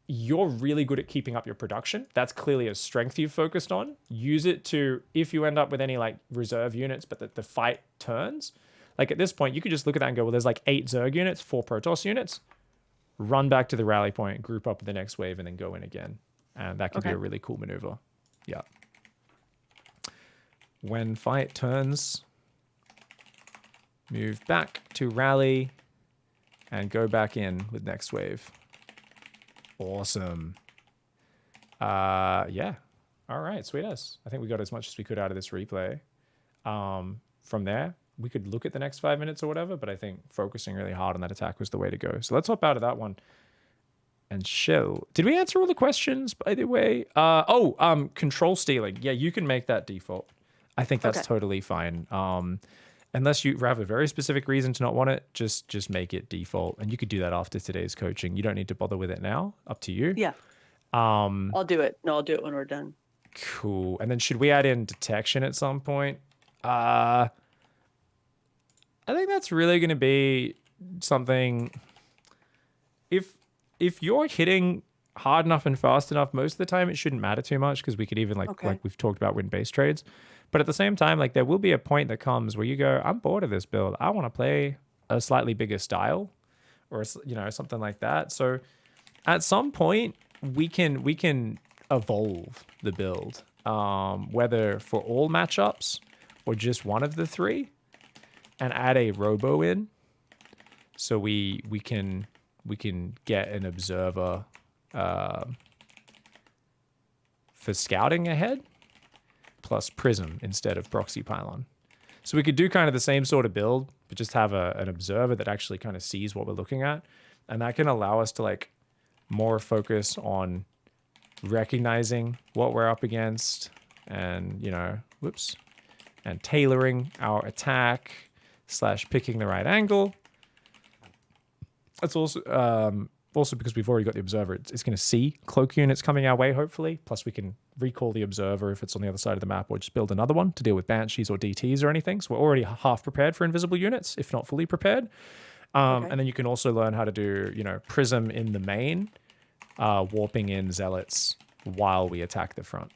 you're really good at keeping up your production. That's clearly a strength you've focused on. Use it to, if you end up with any like reserve units, but the fight turns, like at this point, you could just look at that and go, well, there's like 8 Zerg units, 4 Protoss units. Run back to the rally point, group up with the next wave, and then go in again. And that could be a really cool maneuver. Yeah. When fight turns, move back to rally and go back in with next wave. Awesome. Yeah. All right, sweet as. I think we got as much as we could out of this replay. From there, we could look at the next 5 minutes or whatever, but I think focusing really hard on that attack was the way to go. So let's hop out of that one and show. Did we answer all the questions, by the way? Control stealing. Yeah, you can make that default. I think that's totally fine. Unless you have a very specific reason to not want it, just make it default. And you could do that after today's coaching. You don't need to bother with it now. Up to you.
Yeah. I'll do it. No, I'll do it when we're done.
Cool. And then should we add in detection at some point? I think that's really going to be something. If you're hitting hard enough and fast enough, most of the time it shouldn't matter too much because we could even like we've talked about win base trades. But at the same time, like there will be a point that comes where you go, I'm bored of this build. I want to play a slightly bigger style, or something like that. So at some point we can evolve the build, whether for all matchups or just one of the 3, and add a robo in, so we can get an observer for scouting ahead, plus Prism instead of Proxy Pylon. So we could do kind of the same sort of build, but just have an observer that actually kind of sees what we're looking at. And that can allow us to like more focus on recognizing what we're up against and, you know, whoops, and tailoring our attack / picking the right angle. It's also because we've already got the observer, it's going to see cloak units coming our way, hopefully. Plus, we can recall the observer if it's on the other side of the map, or just build another one to deal with banshees or DTs or anything. So we're already half prepared for invisible units, if not fully prepared. And then you can also learn how to do, you know, prism in the main, warping in zealots while we attack the front,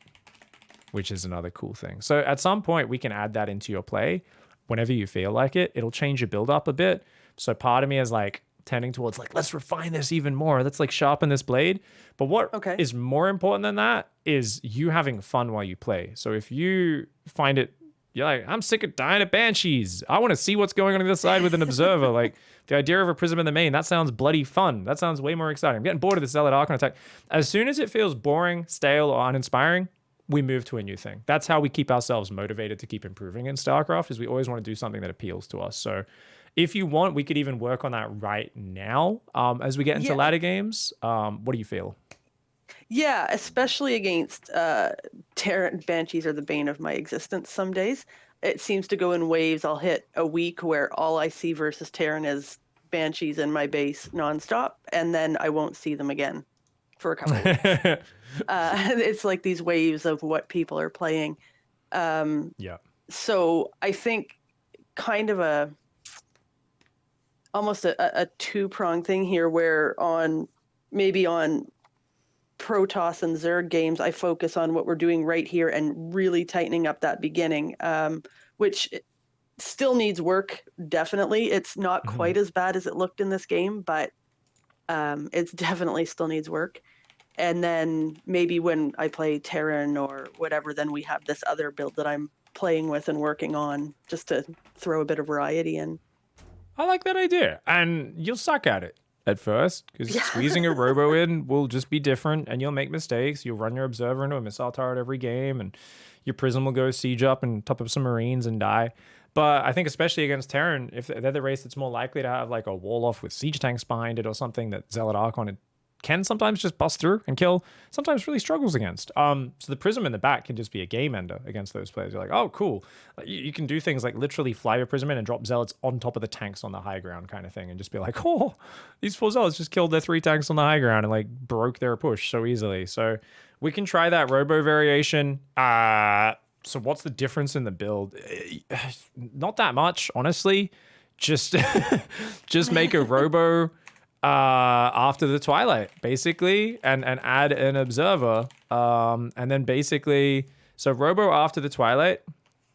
which is another cool thing. So at some point, we can add that into your play whenever you feel like it. It'll change your build up a bit. So part of me is like tending towards like, let's refine this even more. Let's like sharpen this blade. But what is more important than that is you having fun while you play. So if you find it, you're like, I'm sick of dying at banshees. I want to see what's going on the other side with an observer. Like the idea of a prism in the main, that sounds bloody fun. That sounds way more exciting. I'm getting bored of the Zealot Archon attack. As soon as it feels boring, stale, or uninspiring, we move to a new thing. That's how we keep ourselves motivated to keep improving in StarCraft, is we always want to do something that appeals to us. So if you want, we could even work on that right now as we get into ladder games. What do you feel?
Yeah, especially against Terran banshees are the bane of my existence some days. It seems to go in waves. I'll hit a week where all I see versus Terran is banshees in my base nonstop, and then I won't see them again for a couple of weeks. It's like these waves of what people are playing. So I think kind of almost a two-pronged thing here, where on Protoss and Zerg games, I focus on what we're doing right here and really tightening up that beginning, which still needs work, definitely. It's not quite as bad as it looked in this game, but it's definitely still needs work. And then maybe when I play Terran or whatever, then we have this other build that I'm playing with and working on, just to throw a bit of variety in.
I like that idea. And you'll suck at it at first, because squeezing a robo in will just be different, and you'll make mistakes. You'll run your observer into a missile turret every game, and your prism will go siege up and top up some marines and die. But I think especially against Terran, if they're the race that's more likely to have like a wall off with siege tanks behind it or something that Zealot Archon can sometimes just bust through and kill, sometimes really struggles against. So the prism in the back can just be a game ender against those players. You're like, oh, cool. You can do things like literally fly your prism in and drop zealots on top of the tanks on the high ground kind of thing, and just be like, oh, these 4 zealots just killed their 3 tanks on the high ground and like broke their push so easily. So we can try that robo variation. So what's the difference in the build? Not that much, honestly. Just make a robo after the Twilight, basically, and add an observer, and then basically, so robo after the Twilight,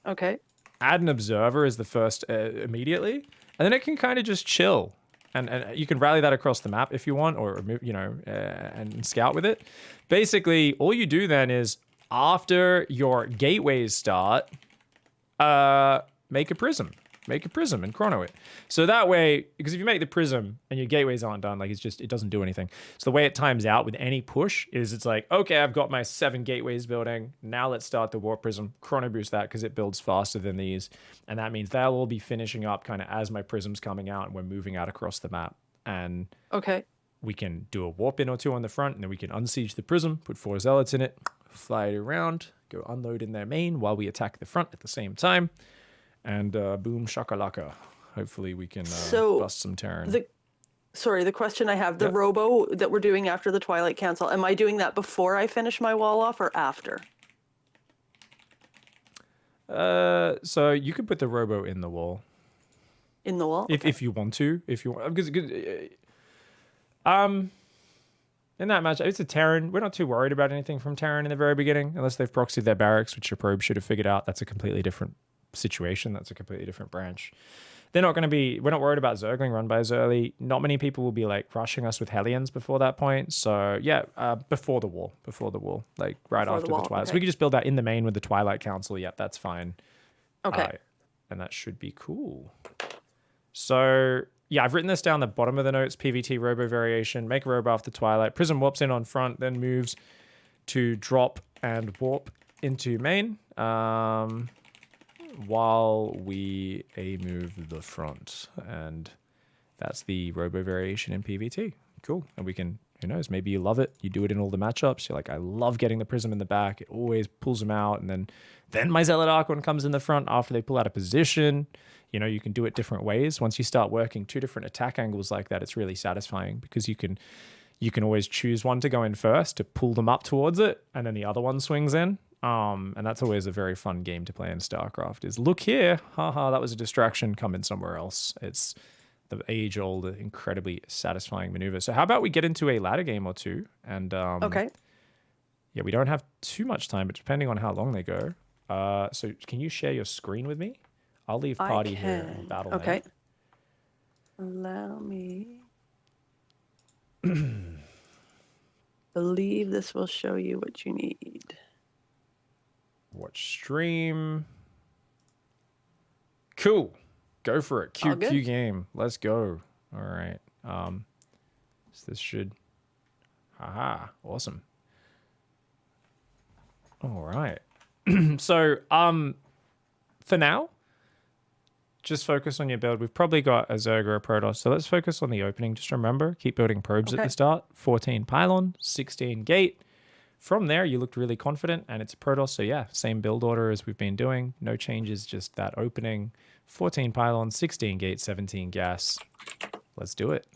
add an observer as the first immediately, and then it can kind of just chill, and you can rally that across the map if you want, or you know, and scout with it. Basically, all you do then is after your gateways start, make a prism and chrono it. So that way, because if you make the prism and your gateways aren't done, like it doesn't do anything. So the way it times out with any push is it's like, okay, I've got my 7 gateways building. Now let's start the warp prism, chrono boost that because it builds faster than these. And that means they'll all be finishing up kind of as my prism's coming out and we're moving out across the map. And we can do a warp in or 2 on the front, and then we can unsiege the prism, put 4 zealots in it, fly it around, go unload in their main while we attack the front at the same time. And boom shakalaka. Hopefully we can bust some Terran.
The question I have, the robo that we're doing after the Twilight Council, am I doing that before I finish my wall off or after?
So you could put the robo in the wall.
In the wall?
If you want to. If you want. Because, in that match, it's a Terran. We're not too worried about anything from Terran in the very beginning, unless they've proxied their barracks, which your probe should have figured out. That's a completely different situation. That's a completely different branch. We're not worried about Zergling run bys early. Not many people will be like rushing us with Hellions before that point. So yeah, before the wall, like right after the Twilight. So we could just build that in the main with the Twilight Council. Yep, that's fine. And that should be cool. So yeah, I've written this down the bottom of the notes. PVT robo variation, make a robo after Twilight. Prism warps in on front, then moves to drop and warp into main. While we move the front, and that's the robo variation in PVT. Cool. And we can Who knows? Maybe you love it. You do it in all the matchups. You're like, I love getting the prism in the back. It always pulls them out. And then my Zealot Archon comes in the front after they pull out of position. You know, you can do it different ways. Once you start working 2 different attack angles like that, it's really satisfying because you can always choose one to go in first to pull them up towards it, and then the other one swings in. And that's always a very fun game to play in StarCraft is, look here, haha, that was a distraction, come in somewhere else. It's the age-old, incredibly satisfying maneuver. So how about we get into a ladder game or two? And
Okay.
yeah, we don't have too much time, but depending on how long they go. So can you share your screen with me? I'll leave party here and battle.
Okay. Allow me. Believe this will show you what you need.
Watch stream. Cool. Go for it. Q game. Let's go. All right. So this should. Haha. Awesome. All right. So for now, just focus on your build. We've probably got a Zerg or a Protoss, so let's focus on the opening. Just remember, keep building probes at the start. 14 pylon, 16 gate. From there, you looked really confident, and it's a Protoss, so yeah, same build order as we've been doing. No changes, just that opening. 14 pylon, 16 gate, 17 gas. Let's do it.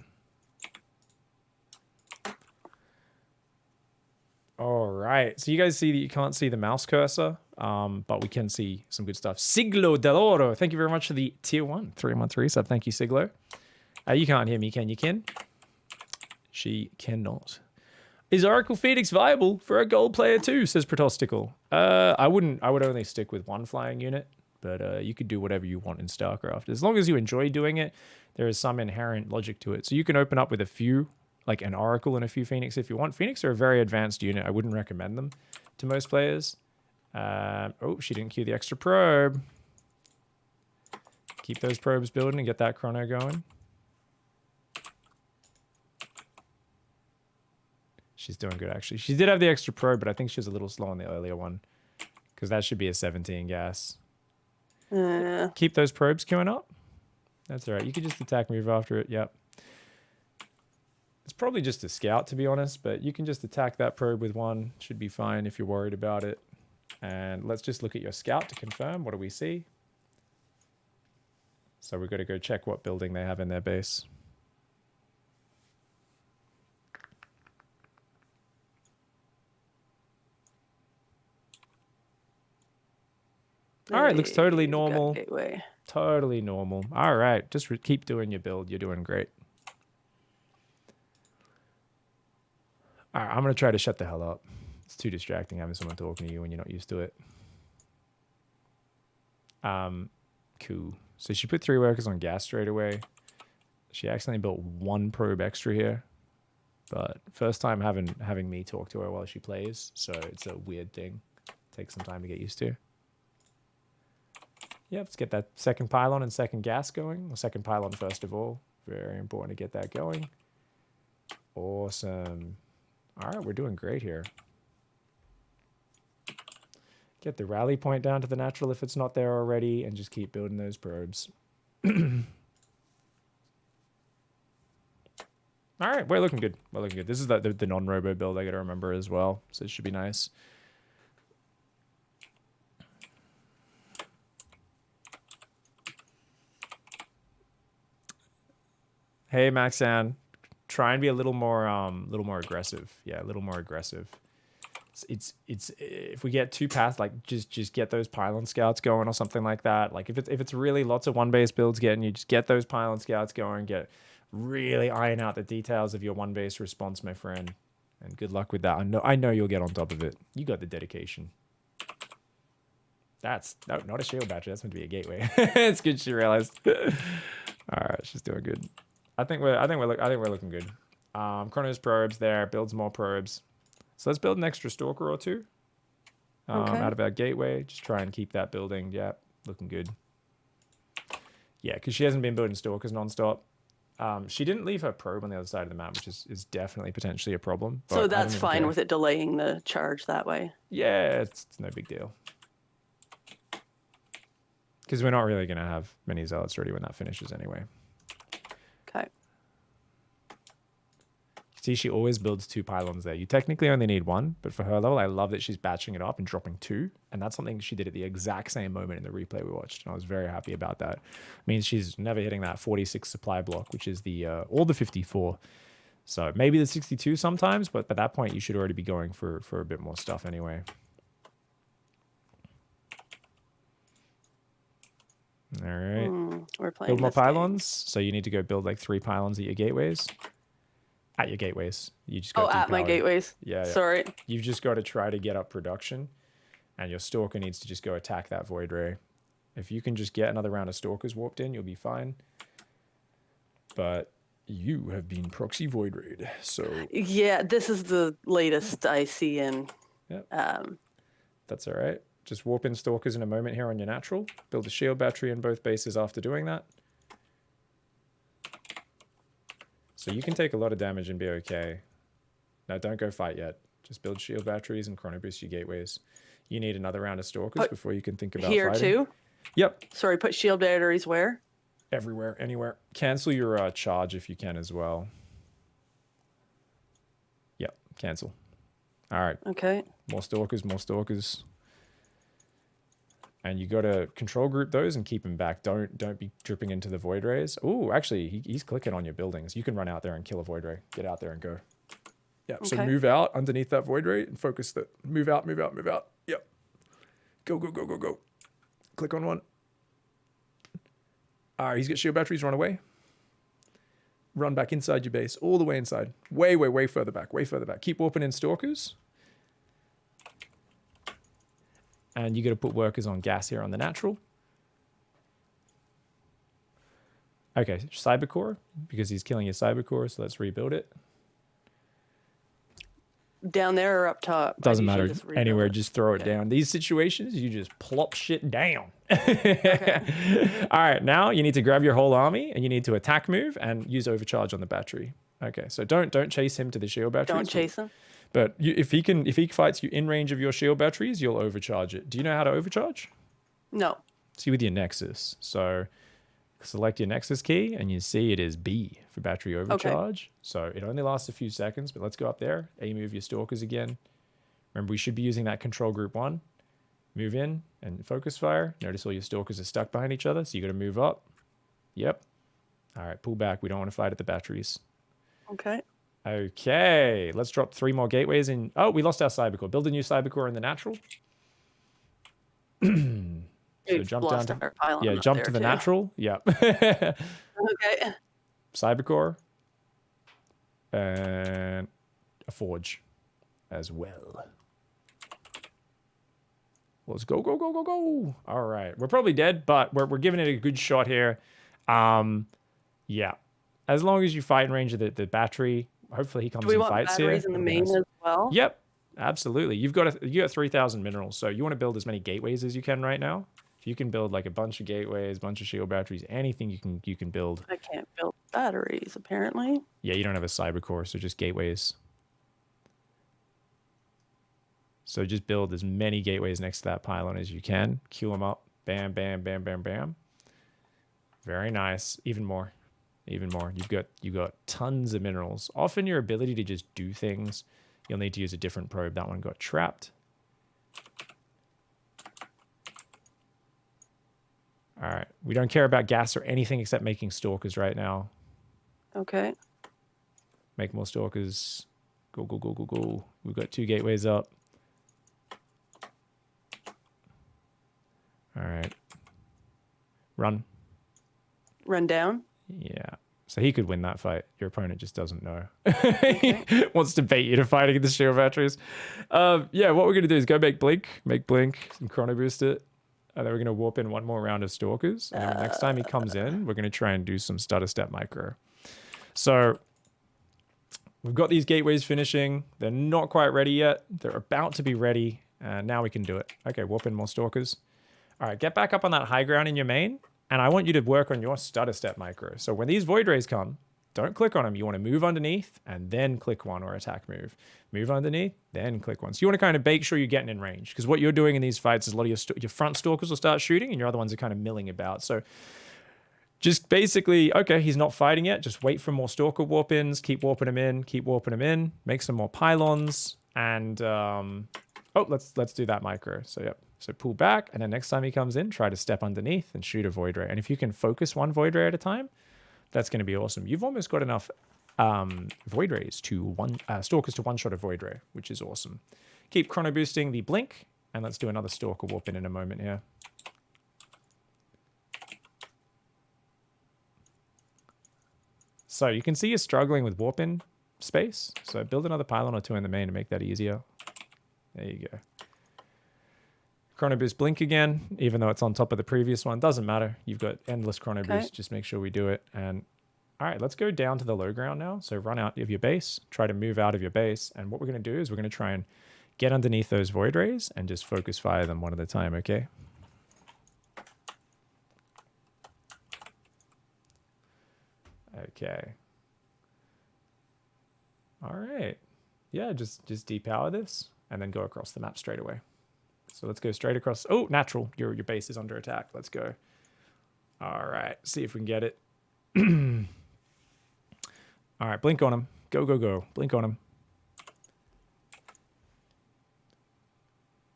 All right, so you guys see that you can't see the mouse cursor, but we can see some good stuff. Siglo Del Oro, thank you very much for the tier 1 3-month resub. Thank you, Siglo. You can't hear me, can you, Ken? She cannot. Is Oracle Phoenix viable for a gold player too, says Protostical. I would only stick with 1 flying unit, but you could do whatever you want in StarCraft. As long as you enjoy doing it, there is some inherent logic to it. So you can open up with a few, like an Oracle and a few Phoenix if you want. Phoenix are a very advanced unit. I wouldn't recommend them to most players. Oh, she didn't queue the extra probe. Keep those probes building and get that chrono going. She's doing good, actually. She did have the extra probe, but I think she was a little slow on the earlier one because that should be a 17 gas. Keep those probes queuing up. That's all right. You could just attack, move after it. Yep. It's probably just a scout, to be honest, but you can just attack that probe with 1. Should be fine if you're worried about it. And let's just look at your scout to confirm. What do we see? So we've got to go check what building they have in their base. All right, looks totally normal. Totally normal. All right, just keep doing your build. You're doing great. All right, I'm going to try to shut the hell up. It's too distracting having someone talking to you when you're not used to it. Cool. So she put 3 workers on gas straight away. She accidentally built 1 probe extra here. But first time having me talk to her while she plays, so it's a weird thing. Takes some time to get used to. Yeah, let's get that second pylon and second gas going. Well, second pylon first of all. Very important to get that going. Awesome. All right, we're doing great here. Get the rally point down to the natural if it's not there already, and just keep building those probes. All right, we're looking good. We're looking good. This is the non-robo build I got to remember as well, so it should be nice. Hey, Maxan, try and be a little more aggressive. Yeah, a little more aggressive. It's if we get 2 paths, like just get those pylon scouts going or something like that. Like if it's really lots of 1 base builds getting you, just get those pylon scouts going. Really iron out the details of your 1 base response, my friend. And good luck with that. I know you'll get on top of it. You got the dedication. That's not a shield battery. That's meant to be a gateway. It's good she realized. All right, she's doing good. I think we're looking good. Chronos probes there, builds more probes. So let's build an extra stalker or 2. Out of our gateway. Just try and keep that building. Yeah, looking good. Yeah, because she hasn't been building stalkers nonstop. She didn't leave her probe on the other side of the map, which is definitely potentially a problem.
So that's fine with it delaying the charge that way.
Yeah, it's no big deal. Because we're not really going to have many zealots ready when that finishes anyway.
Okay.
See, she always builds 2 pylons there. You technically only need 1, but for her level, I love that she's batching it up and dropping 2. And that's something she did at the exact same moment in the replay we watched. And I was very happy about that. It means she's never hitting that 46 supply block, which is the or the 54. So maybe the 62 sometimes, but by that point, you should already be going for a bit more stuff anyway. All right.
We're playing
Build more
this game.
pylons. So you need to go build like 3 pylons at your gateways. At your gateways. You just got
at my
depowered.
gateways.
Yeah.
Sorry.
You've just got to try to get up production, and your Stalker needs to just go attack that Void Ray. If you can just get another round of Stalkers warped in, you'll be fine. But you have been proxy Void Raid, so...
Yeah, this is the latest I see in...
Yep. That's all right. Just warp in Stalkers in a moment here on your natural. Build a shield battery in both bases after doing that. So you can take a lot of damage and be okay. No, don't go fight yet. Just build shield batteries and chrono boost your gateways. You need another round of Stalkers before you can think about
here
fighting.
Here too?
Yep.
Sorry, put shield batteries where?
Everywhere, anywhere. Cancel your charge if you can as well. Yep, cancel. All right.
Okay.
More Stalkers, more Stalkers. And you got to control group those and keep them back. Don't be dripping into the Void Rays. Oh, actually, he's clicking on your buildings. You can run out there and kill a Void Ray. Get out there and go. Yeah, okay. So move out underneath that Void Ray and focus that. Move out, move out, move out. Yep. Go, go, go, go, go. Click on one. All right, he's got shield batteries. Run away. Run back inside your base. All the way inside. Way, way, way further back. Way further back. Keep warping in Stalkers. And you got to put workers on gas here on the natural. Okay, Cybercore, because he's killing your Cybercore, so let's rebuild it.
Down there or up top?
Doesn't matter. Anywhere, just throw it down. These situations, you just plop shit down. Okay. All right, now you need to grab your whole army, and you need to attack move and use overcharge on the battery. Okay, so don't chase him to the shield battery.
Don't chase him.
But if he fights you in range of your shield batteries, you'll overcharge it. Do you know how to overcharge?
No.
See with your Nexus. So select your Nexus key, and you see it is B for battery overcharge. Okay. So it only lasts a few seconds, but let's go up there. A-move your Stalkers again. Remember, we should be using that control group 1. Move in and focus fire. Notice all your Stalkers are stuck behind each other, so you got to move up. Yep. All right, pull back. We don't want to fight at the batteries.
Okay.
Okay, let's drop 3 more gateways in. Oh, we lost our Cybercore. Build a new Cybercore in the natural. So jump down to jump to the natural. Yep.
Okay.
Cybercore and a forge as well. Let's go, go, go, go, go. All right, we're probably dead, but we're giving it a good shot here. Yeah, as long as you fight in range of the battery. Hopefully he comes and fights here.
Do we want batteries in the main as well?
Yep, absolutely. You got 3,000 minerals, so you want to build as many gateways as you can right now. If you can build like a bunch of gateways, bunch of shield batteries, anything you can build.
I can't build batteries apparently.
Yeah, you don't have a Cybercore, so just gateways. So just build as many gateways next to that pylon as you can. Queue them up. Bam, bam, bam, bam, bam. Very nice. Even more. Even more. You got tons of minerals. Often your ability to just do things, you'll need to use a different probe. That one got trapped. All right. We don't care about gas or anything except making Stalkers right now.
Okay.
Make more Stalkers. Go, go, go, go, go. We've got 2 gateways up. All right. Run.
Run down?
Yeah. So he could win that fight. Your opponent just doesn't know. Okay. Wants to bait you to fight against the shield batteries. Yeah, what we're going to do is go make Blink, and chrono boost it. And then we're going to warp in 1 more round of Stalkers. And then next time he comes in, we're going to try and do some stutter step micro. So we've got these gateways finishing. They're not quite ready yet. They're about to be ready. And now we can do it. Okay, warp in more Stalkers. All right, get back up on that high ground in your main. And I want you to work on your stutter step micro. So when these Void Rays come, don't click on them. You want to move underneath and then click 1 or attack move. Move underneath, then click 1. So you want to kind of make sure you're getting in range. Because what you're doing in these fights is a lot of your front Stalkers will start shooting and your other ones are kind of milling about. So just basically, okay, he's not fighting yet. Just wait for more Stalker warp-ins. Keep warping him in. Keep warping him in. Make some more pylons. And, oh, let's do that micro. So, yep. So pull back. And then next time he comes in, try to step underneath and shoot a Void Ray. And if you can focus one Void Ray at a time, that's going to be awesome. You've almost got enough Void Rays to Stalkers to one-shot a Void Ray, which is awesome. Keep chrono boosting the blink. And let's do another Stalker warp in a moment here. So you can see you're struggling with warp in space. So build another pylon or two in the main to make that easier. There you go. Chrono boost blink again, even though it's on top of the previous one. Doesn't matter. You've got endless chrono boost. Just make sure we do it. And all right, let's go down to the low ground now. So run out of your base. Try to move out of your base. And what we're going to do is we're going to try and get underneath those Void Rays and just focus fire them one at a time, okay? Okay. All right. Yeah, just depower this and then go across the map straight away. So let's go straight across. Oh, natural. Your base is under attack. Let's go. All right. See if we can get it. All right. Blink on him. Go, go, go. Blink on him.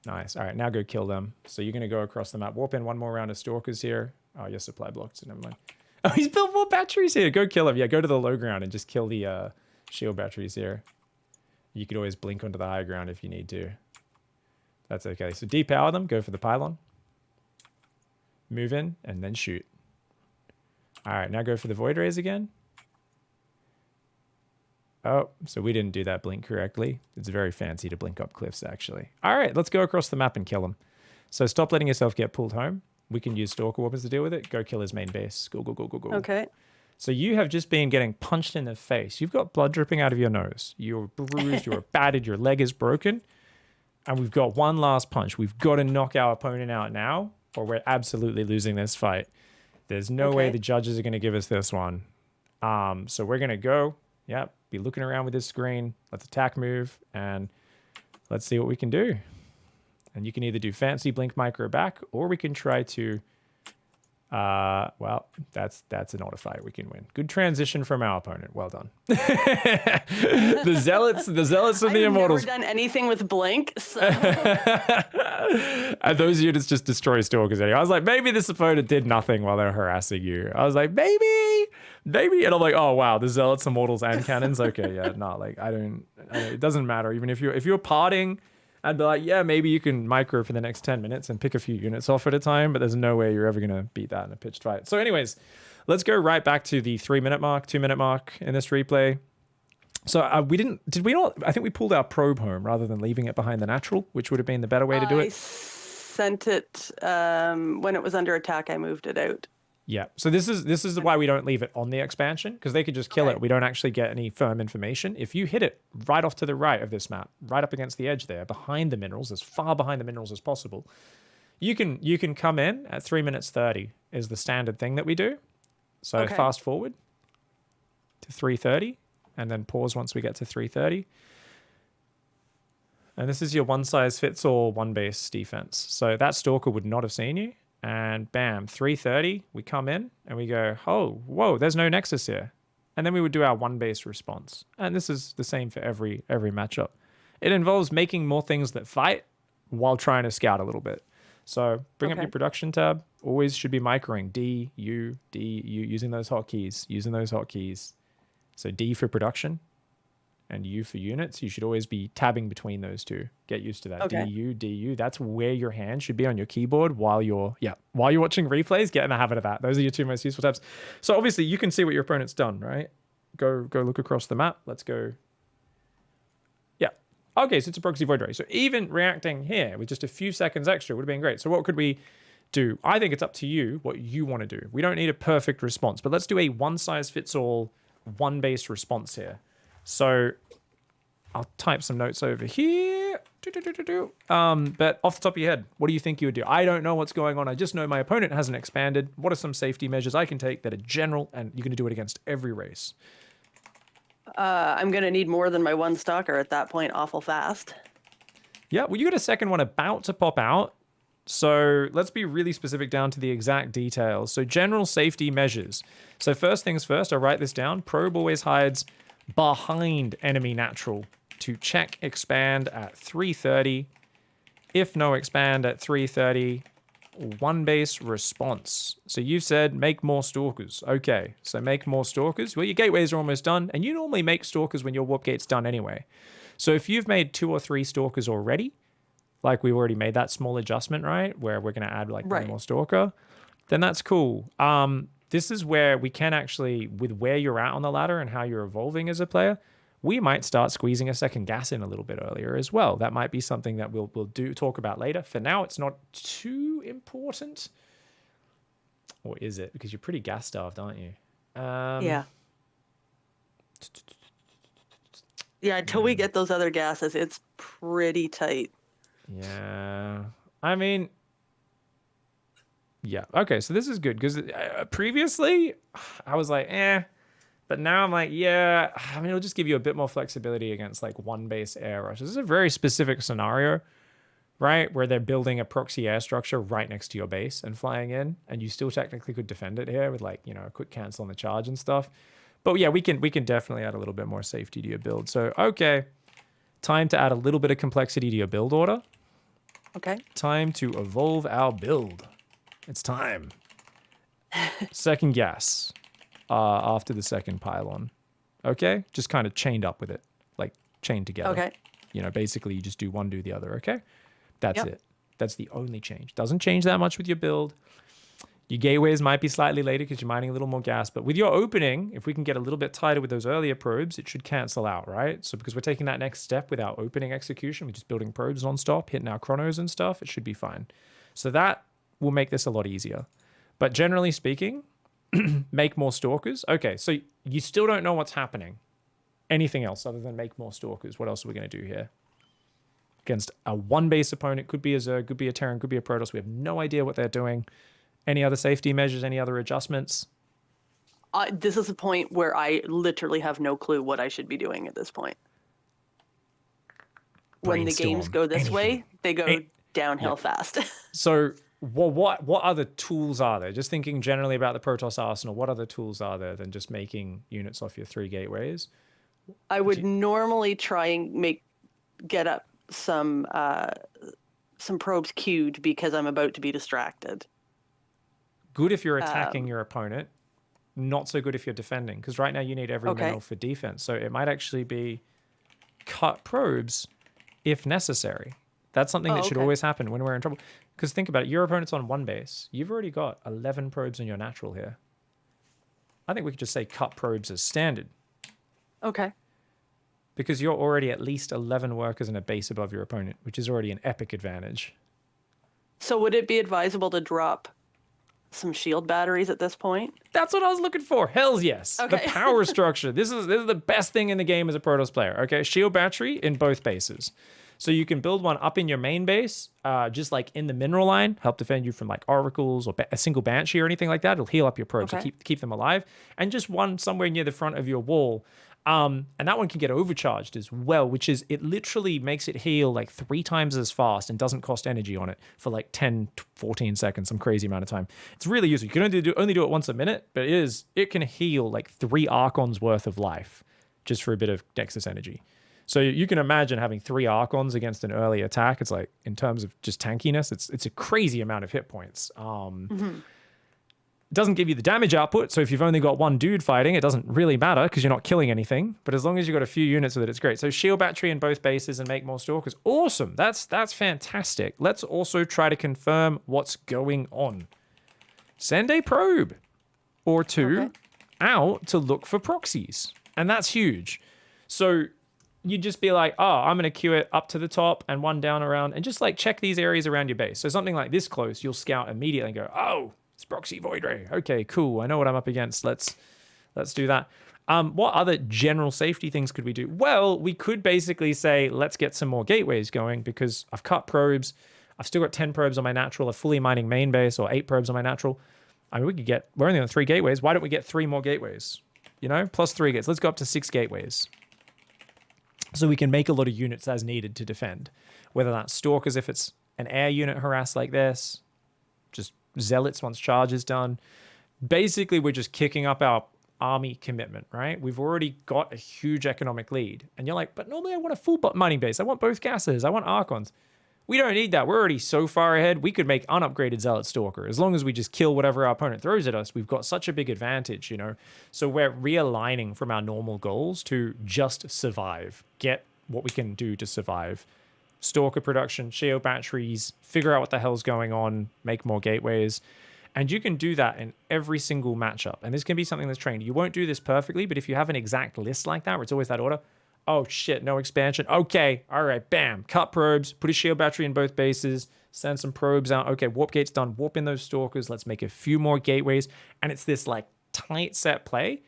Nice. All right. Now go kill them. So you're going to go across the map. Warp in one more round of Stalkers here. Oh, your supply blocked. So never mind. Oh, he's built more batteries here. Go kill him. Yeah, go to the low ground and just kill the shield batteries here. You could always blink onto the high ground if you need to. That's okay. So depower them. Go for the pylon. Move in and then shoot. All right, now go for the Void Rays again. Oh, so we didn't do that blink correctly. It's very fancy to blink up cliffs, actually. All right, let's go across the map and kill him. So stop letting yourself get pulled home. We can use Stalker Warpers to deal with it. Go kill his main base. Go, go, go, go, go.
Okay.
So you have just been getting punched in the face. You've got blood dripping out of your nose. You're bruised. You're battered. Your leg is broken. And we've got one last punch. We've got to knock our opponent out now, or we're absolutely losing this fight. There's no way the judges are going to give us this one. So we're going to go. Yep. Be looking around with this screen. Let's attack move. And let's see what we can do. And you can either do fancy blink micro back, or we can try to, well, that's an auto fight. We can win. Good transition from our opponent. Well done. the zealots and the immortals.
I've never done anything with blink. So.
And those units just destroy Stalkers anyway. I was like, maybe this opponent did nothing while they're harassing you. I was like, maybe. And I'm like, oh wow, the zealots, immortals, and cannons. Okay, yeah, no, like I don't. It doesn't matter. Even if you're parting. I'd be like, yeah, maybe you can micro for the next 10 minutes and pick a few units off at a time, but there's no way you're ever going to beat that in a pitched fight. So anyways, let's go right back to the 3-minute mark, 2-minute mark in this replay. So I think we pulled our probe home rather than leaving it behind the natural, which would have been the better way to do it.
I sent it when it was under attack. I moved it out.
Yeah. So this is why we don't leave it on the expansion, because they could just kill it. We don't actually get any firm information. If you hit it right off to the right of this map, right up against the edge there, behind the minerals, as far behind the minerals as possible, you can come in at 3 minutes 30 is the standard thing that we do. So fast forward to 3:30 and then pause once we get to 3:30. And this is your one size fits all one base defense. So that Stalker would not have seen you. And bam, 3:30, we come in and we go, oh, whoa, there's no Nexus here. And then we would do our one base response. And this is the same for every matchup. It involves making more things that fight while trying to scout a little bit. So bring up your production tab. Always should be microing D, U, using those hotkeys. So D for production and U for units. You should always be tabbing between those two. Get used to that.
Okay.
DU. That's where your hand should be on your keyboard while you're watching replays. Get in the habit of that. Those are your two most useful tabs. So obviously you can see what your opponent's done, right? Go look across the map. Let's go. Yeah. Okay, so it's a proxy void ray. So even reacting here with just a few seconds extra would have been great. So what could we do? I think it's up to you what you want to do. We don't need a perfect response, but let's do a one size fits all one base response here. So I'll type some notes over here. But off the top of your head, what do you think you would do? I don't know what's going on. I just know my opponent hasn't expanded. What are some safety measures I can take that are general and you're going to do it against every race?
I'm going to need more than my one stalker at that point awful fast.
Yeah, well, you got a second one about to pop out. So let's be really specific down to the exact details. So general safety measures. So first things first, I write this down. Probe always hides behind enemy natural to check expand at 330. If no expand at 330, one base response. So you said make more stalkers. Okay, so make more stalkers. Well, your gateways are almost done, and you normally make stalkers when your warp gate's done anyway. So if you've made 2 or 3 stalkers already, like we've already made that small adjustment, right? Where we're going to add like one more stalker, then that's cool. This is where we can actually, with where you're at on the ladder and how you're evolving as a player, we might start squeezing a second gas in a little bit earlier as well. That might be something that we'll talk about later. For now, it's not too important. Or is it? Because you're pretty gas starved, aren't you?
Yeah. Yeah, until we get those other gases, it's pretty tight.
Yeah. I mean, yeah. Okay, so this is good because previously I was like, eh. But now I'm like, yeah. I mean, it'll just give you a bit more flexibility against like one base air rush. This is a very specific scenario, right? Where they're building a proxy air structure right next to your base and flying in. And you still technically could defend it here with like, a quick cancel on the charge and stuff. But yeah, we can definitely add a little bit more safety to your build. So, okay. Time to add a little bit of complexity to your build order.
Okay.
Time to evolve our build. It's time. Second gas after the second pylon. Okay? Just kind of chained up with it. Like chained together.
Okay.
Basically you just do one, do the other. Okay? That's it. That's the only change. Doesn't change that much with your build. Your gateways might be slightly later because you're mining a little more gas. But with your opening, if we can get a little bit tighter with those earlier probes, it should cancel out, right? So because we're taking that next step with our opening execution, we're just building probes nonstop, hitting our chronos and stuff, it should be fine. So that will make this a lot easier. But generally speaking, make more stalkers. Okay, so you still don't know what's happening. Anything else other than make more stalkers? What else are we going to do here? Against a one base opponent, could be a Zerg, could be a Terran, could be a Protoss. We have no idea what they're doing. Any other safety measures? Any other adjustments?
This is a point where I literally have no clue what I should be doing at this point. When the games go this way, they go downhill fast.
So what other tools are there? Just thinking generally about the Protoss arsenal, what other tools are there than just making units off your 3 gateways?
I would normally try and get up some probes queued because I'm about to be distracted.
Good if you're attacking your opponent. Not so good if you're defending. Because right now you need every mineral for defense. So it might actually be cut probes if necessary. That's something that should always happen when we're in trouble. Because think about it. Your opponent's on one base. You've already got 11 probes in your natural here. I think we could just say cut probes as standard.
Okay.
Because you're already at least 11 workers in a base above your opponent, which is already an epic advantage.
So would it be advisable to drop some shield batteries at this point?
That's what I was looking for. Hells yes.
Okay.
The power structure. This is the best thing in the game as a Protoss player. Okay, shield battery in both bases. So you can build one up in your main base, just like in the mineral line, help defend you from like oracles or a single banshee or anything like that. It'll heal up your probes to keep them alive. And just one somewhere near the front of your wall. And that one can get overcharged as well, which is, it literally makes it heal like 3 times as fast and doesn't cost energy on it for like 10 to 14 seconds, some crazy amount of time. It's really useful. You can only do it once a minute, but it can heal like 3 Archons worth of life just for a bit of Nexus energy. So you can imagine having 3 Archons against an early attack. It's like, in terms of just tankiness, it's a crazy amount of hit points. It doesn't give you the damage output, so if you've only got one dude fighting, it doesn't really matter because you're not killing anything. But as long as you've got a few units with it, it's great. So shield battery in both bases and make more stalkers. Awesome. That's fantastic. Let's also try to confirm what's going on. Send a probe or 2 out to look for proxies. And that's huge. So you'd just be like, oh, I'm going to queue it up to the top and 1 down around, and just like check these areas around your base. So something like this close, you'll scout immediately and go, oh, it's proxy void ray. Okay, cool. I know what I'm up against. Let's do that. What other general safety things could we do? Well, we could basically say, let's get some more gateways going because I've cut probes. I've still got 10 probes on my natural, a fully mining main base, or 8 probes on my natural. I mean, we're only on 3 gateways. Why don't we get 3 more gateways? Plus 3 gates. Let's go up to 6 gateways. So we can make a lot of units as needed to defend. Whether that's stalkers if it's an air unit harass like this, just zealots once charge is done. Basically, we're just kicking up our army commitment, right? We've already got a huge economic lead. And you're like, but normally I want a full mining base. I want both gases. I want Archons. We don't need that. We're already so far ahead. We could make unupgraded Zealot Stalker. As long as we just kill whatever our opponent throws at us, we've got such a big advantage, you know? So we're realigning from our normal goals to just survive. Get what we can do to survive. Stalker production, shield batteries, figure out what the hell's going on, make more gateways. And you can do that in every single matchup. And this can be something that's trained. You won't do this perfectly, but if you have an exact list like that, where it's always that order, oh shit, no expansion. Okay, all right, bam. Cut probes, put a shield battery in both bases, send some probes out. Okay, warp gate's done. Warp in those stalkers. Let's make a few more gateways. And it's this like tight set play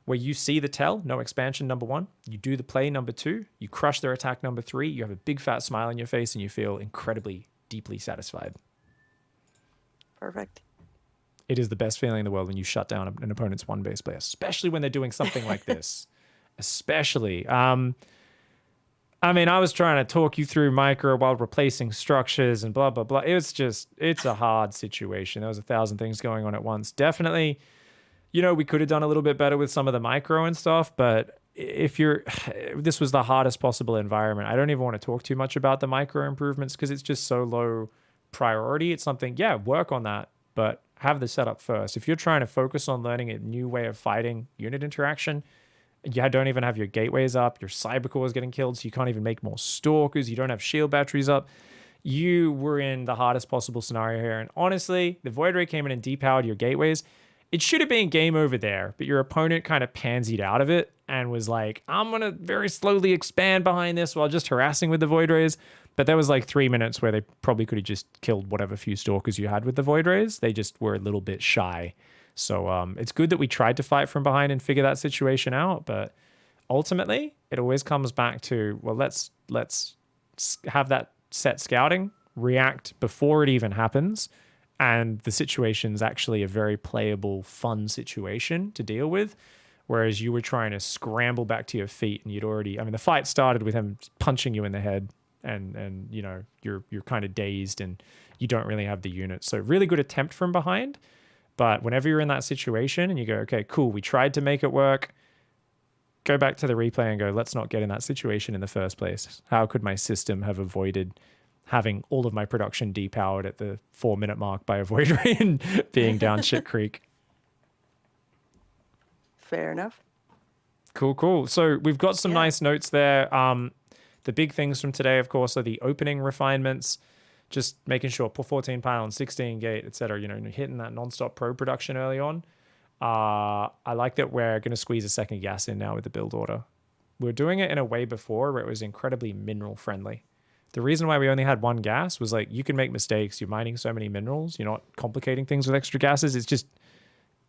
where you see the tell, no expansion, number 1. You do the play, number 2. You crush their attack, number 3. You have a big fat smile on your face and you feel incredibly, deeply satisfied.
Perfect.
It is the best feeling in the world when you shut down an opponent's one base play, especially when they're doing something like this. Especially. I mean, I was trying to talk you through micro while replacing structures and blah, blah, blah. It's a hard situation. There was 1,000 things going on at once. Definitely, you know, we could have done a little bit better with some of the micro and stuff, but this was the hardest possible environment. I don't even want to talk too much about the micro improvements because it's just so low priority. It's something, yeah, work on that, but have the setup first. If you're trying to focus on learning a new way of fighting unit interaction, you don't even have your gateways up. Your cyber core is getting killed, so you can't even make more stalkers. You don't have shield batteries up. You were in the hardest possible scenario here. And honestly, the Void Ray came in and depowered your gateways. It should have been game over there, but your opponent kind of pansied out of it and was like, I'm going to very slowly expand behind this while just harassing with the Void Rays. But there was like 3 minutes where they probably could have just killed whatever few stalkers you had with the Void Rays. They just were a little bit shy. So it's good that we tried to fight from behind and figure that situation out, but ultimately it always comes back to, well, let's have that set scouting, react before it even happens, and the situation's actually a very playable, fun situation to deal with, whereas you were trying to scramble back to your feet and the fight started with him punching you in the head and you know, you're kind of dazed and you don't really have the unit. So really good attempt from behind. But whenever you're in that situation and you go, okay, cool, we tried to make it work, go back to the replay and go, let's not get in that situation in the first place. How could my system have avoided having all of my production depowered at the 4-minute mark by a Void Ray and being down shit creek?
Fair enough.
Cool. So we've got some nice notes there. The big things from today, of course, are the opening refinements. Just making sure 14 pylon, 16 gate, etc. You know, hitting that non-stop probe production early on. I like that we're going to squeeze a second gas in now with the build order. We were doing it in a way before where it was incredibly mineral friendly. The reason why we only had one gas was like, you can make mistakes. You're mining so many minerals. You're not complicating things with extra gases. It's just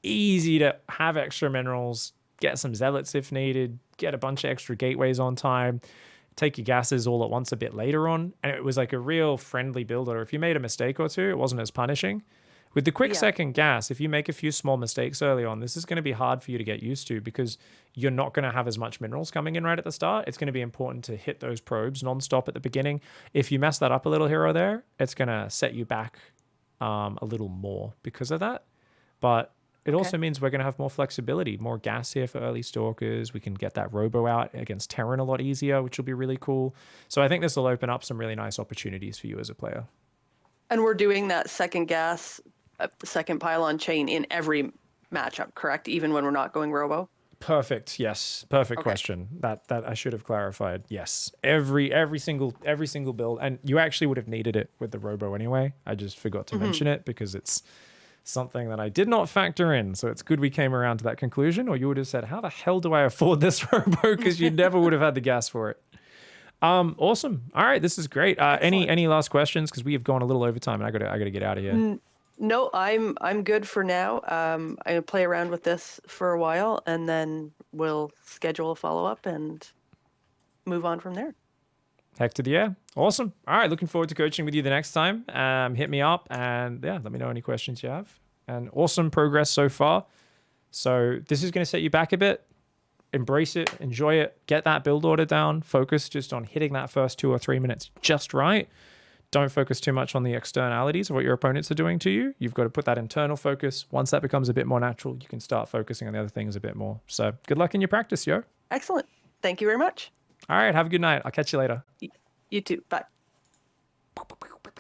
easy to have extra minerals, get some zealots if needed, get a bunch of extra gateways on time, take your gases all at once a bit later on. And it was like a real friendly build order. If you made a mistake or two, it wasn't as punishing. With the quick second gas, if you make a few small mistakes early on, this is going to be hard for you to get used to because you're not going to have as much minerals coming in right at the start. It's going to be important to hit those probes non-stop at the beginning. If you mess that up a little here or there, it's going to set you back a little more because of that. But it also means we're going to have more flexibility, more gas here for early stalkers. We can get that robo out against Terran a lot easier, which will be really cool. So I think this will open up some really nice opportunities for you as a player.
And we're doing that second gas, second pylon chain in every matchup, correct? Even when we're not going robo?
Perfect. Yes. Perfect question. That I should have clarified. Yes. Every single build. And you actually would have needed it with the robo anyway. I just forgot to mention it because it's something that I did not factor in. So it's good we came around to that conclusion, or you would have said, how the hell do I afford this robo? Because you never would have had the gas for it. Awesome. All right. This is great. Any last questions? Because we have gone a little over time and I gotta get out of here.
No, I'm good for now. I'm gonna play around with this for a while and then we'll schedule a follow-up and move on from there.
Heck to the yeah. Awesome. All right. Looking forward to coaching with you the next time. Hit me up and let me know any questions you have. And awesome progress so far. So this is going to set you back a bit. Embrace it. Enjoy it. Get that build order down. Focus just on hitting that first 2 or 3 minutes just right. don't focus too much on the externalities of what your opponents are doing to you. You've got to put that internal focus. Once that becomes a bit more natural, you can start focusing on the other things a bit more. So good luck in your practice, yo.
Excellent. Thank you very much.
All right, have a good night. I'll catch you later.
You too. Bye.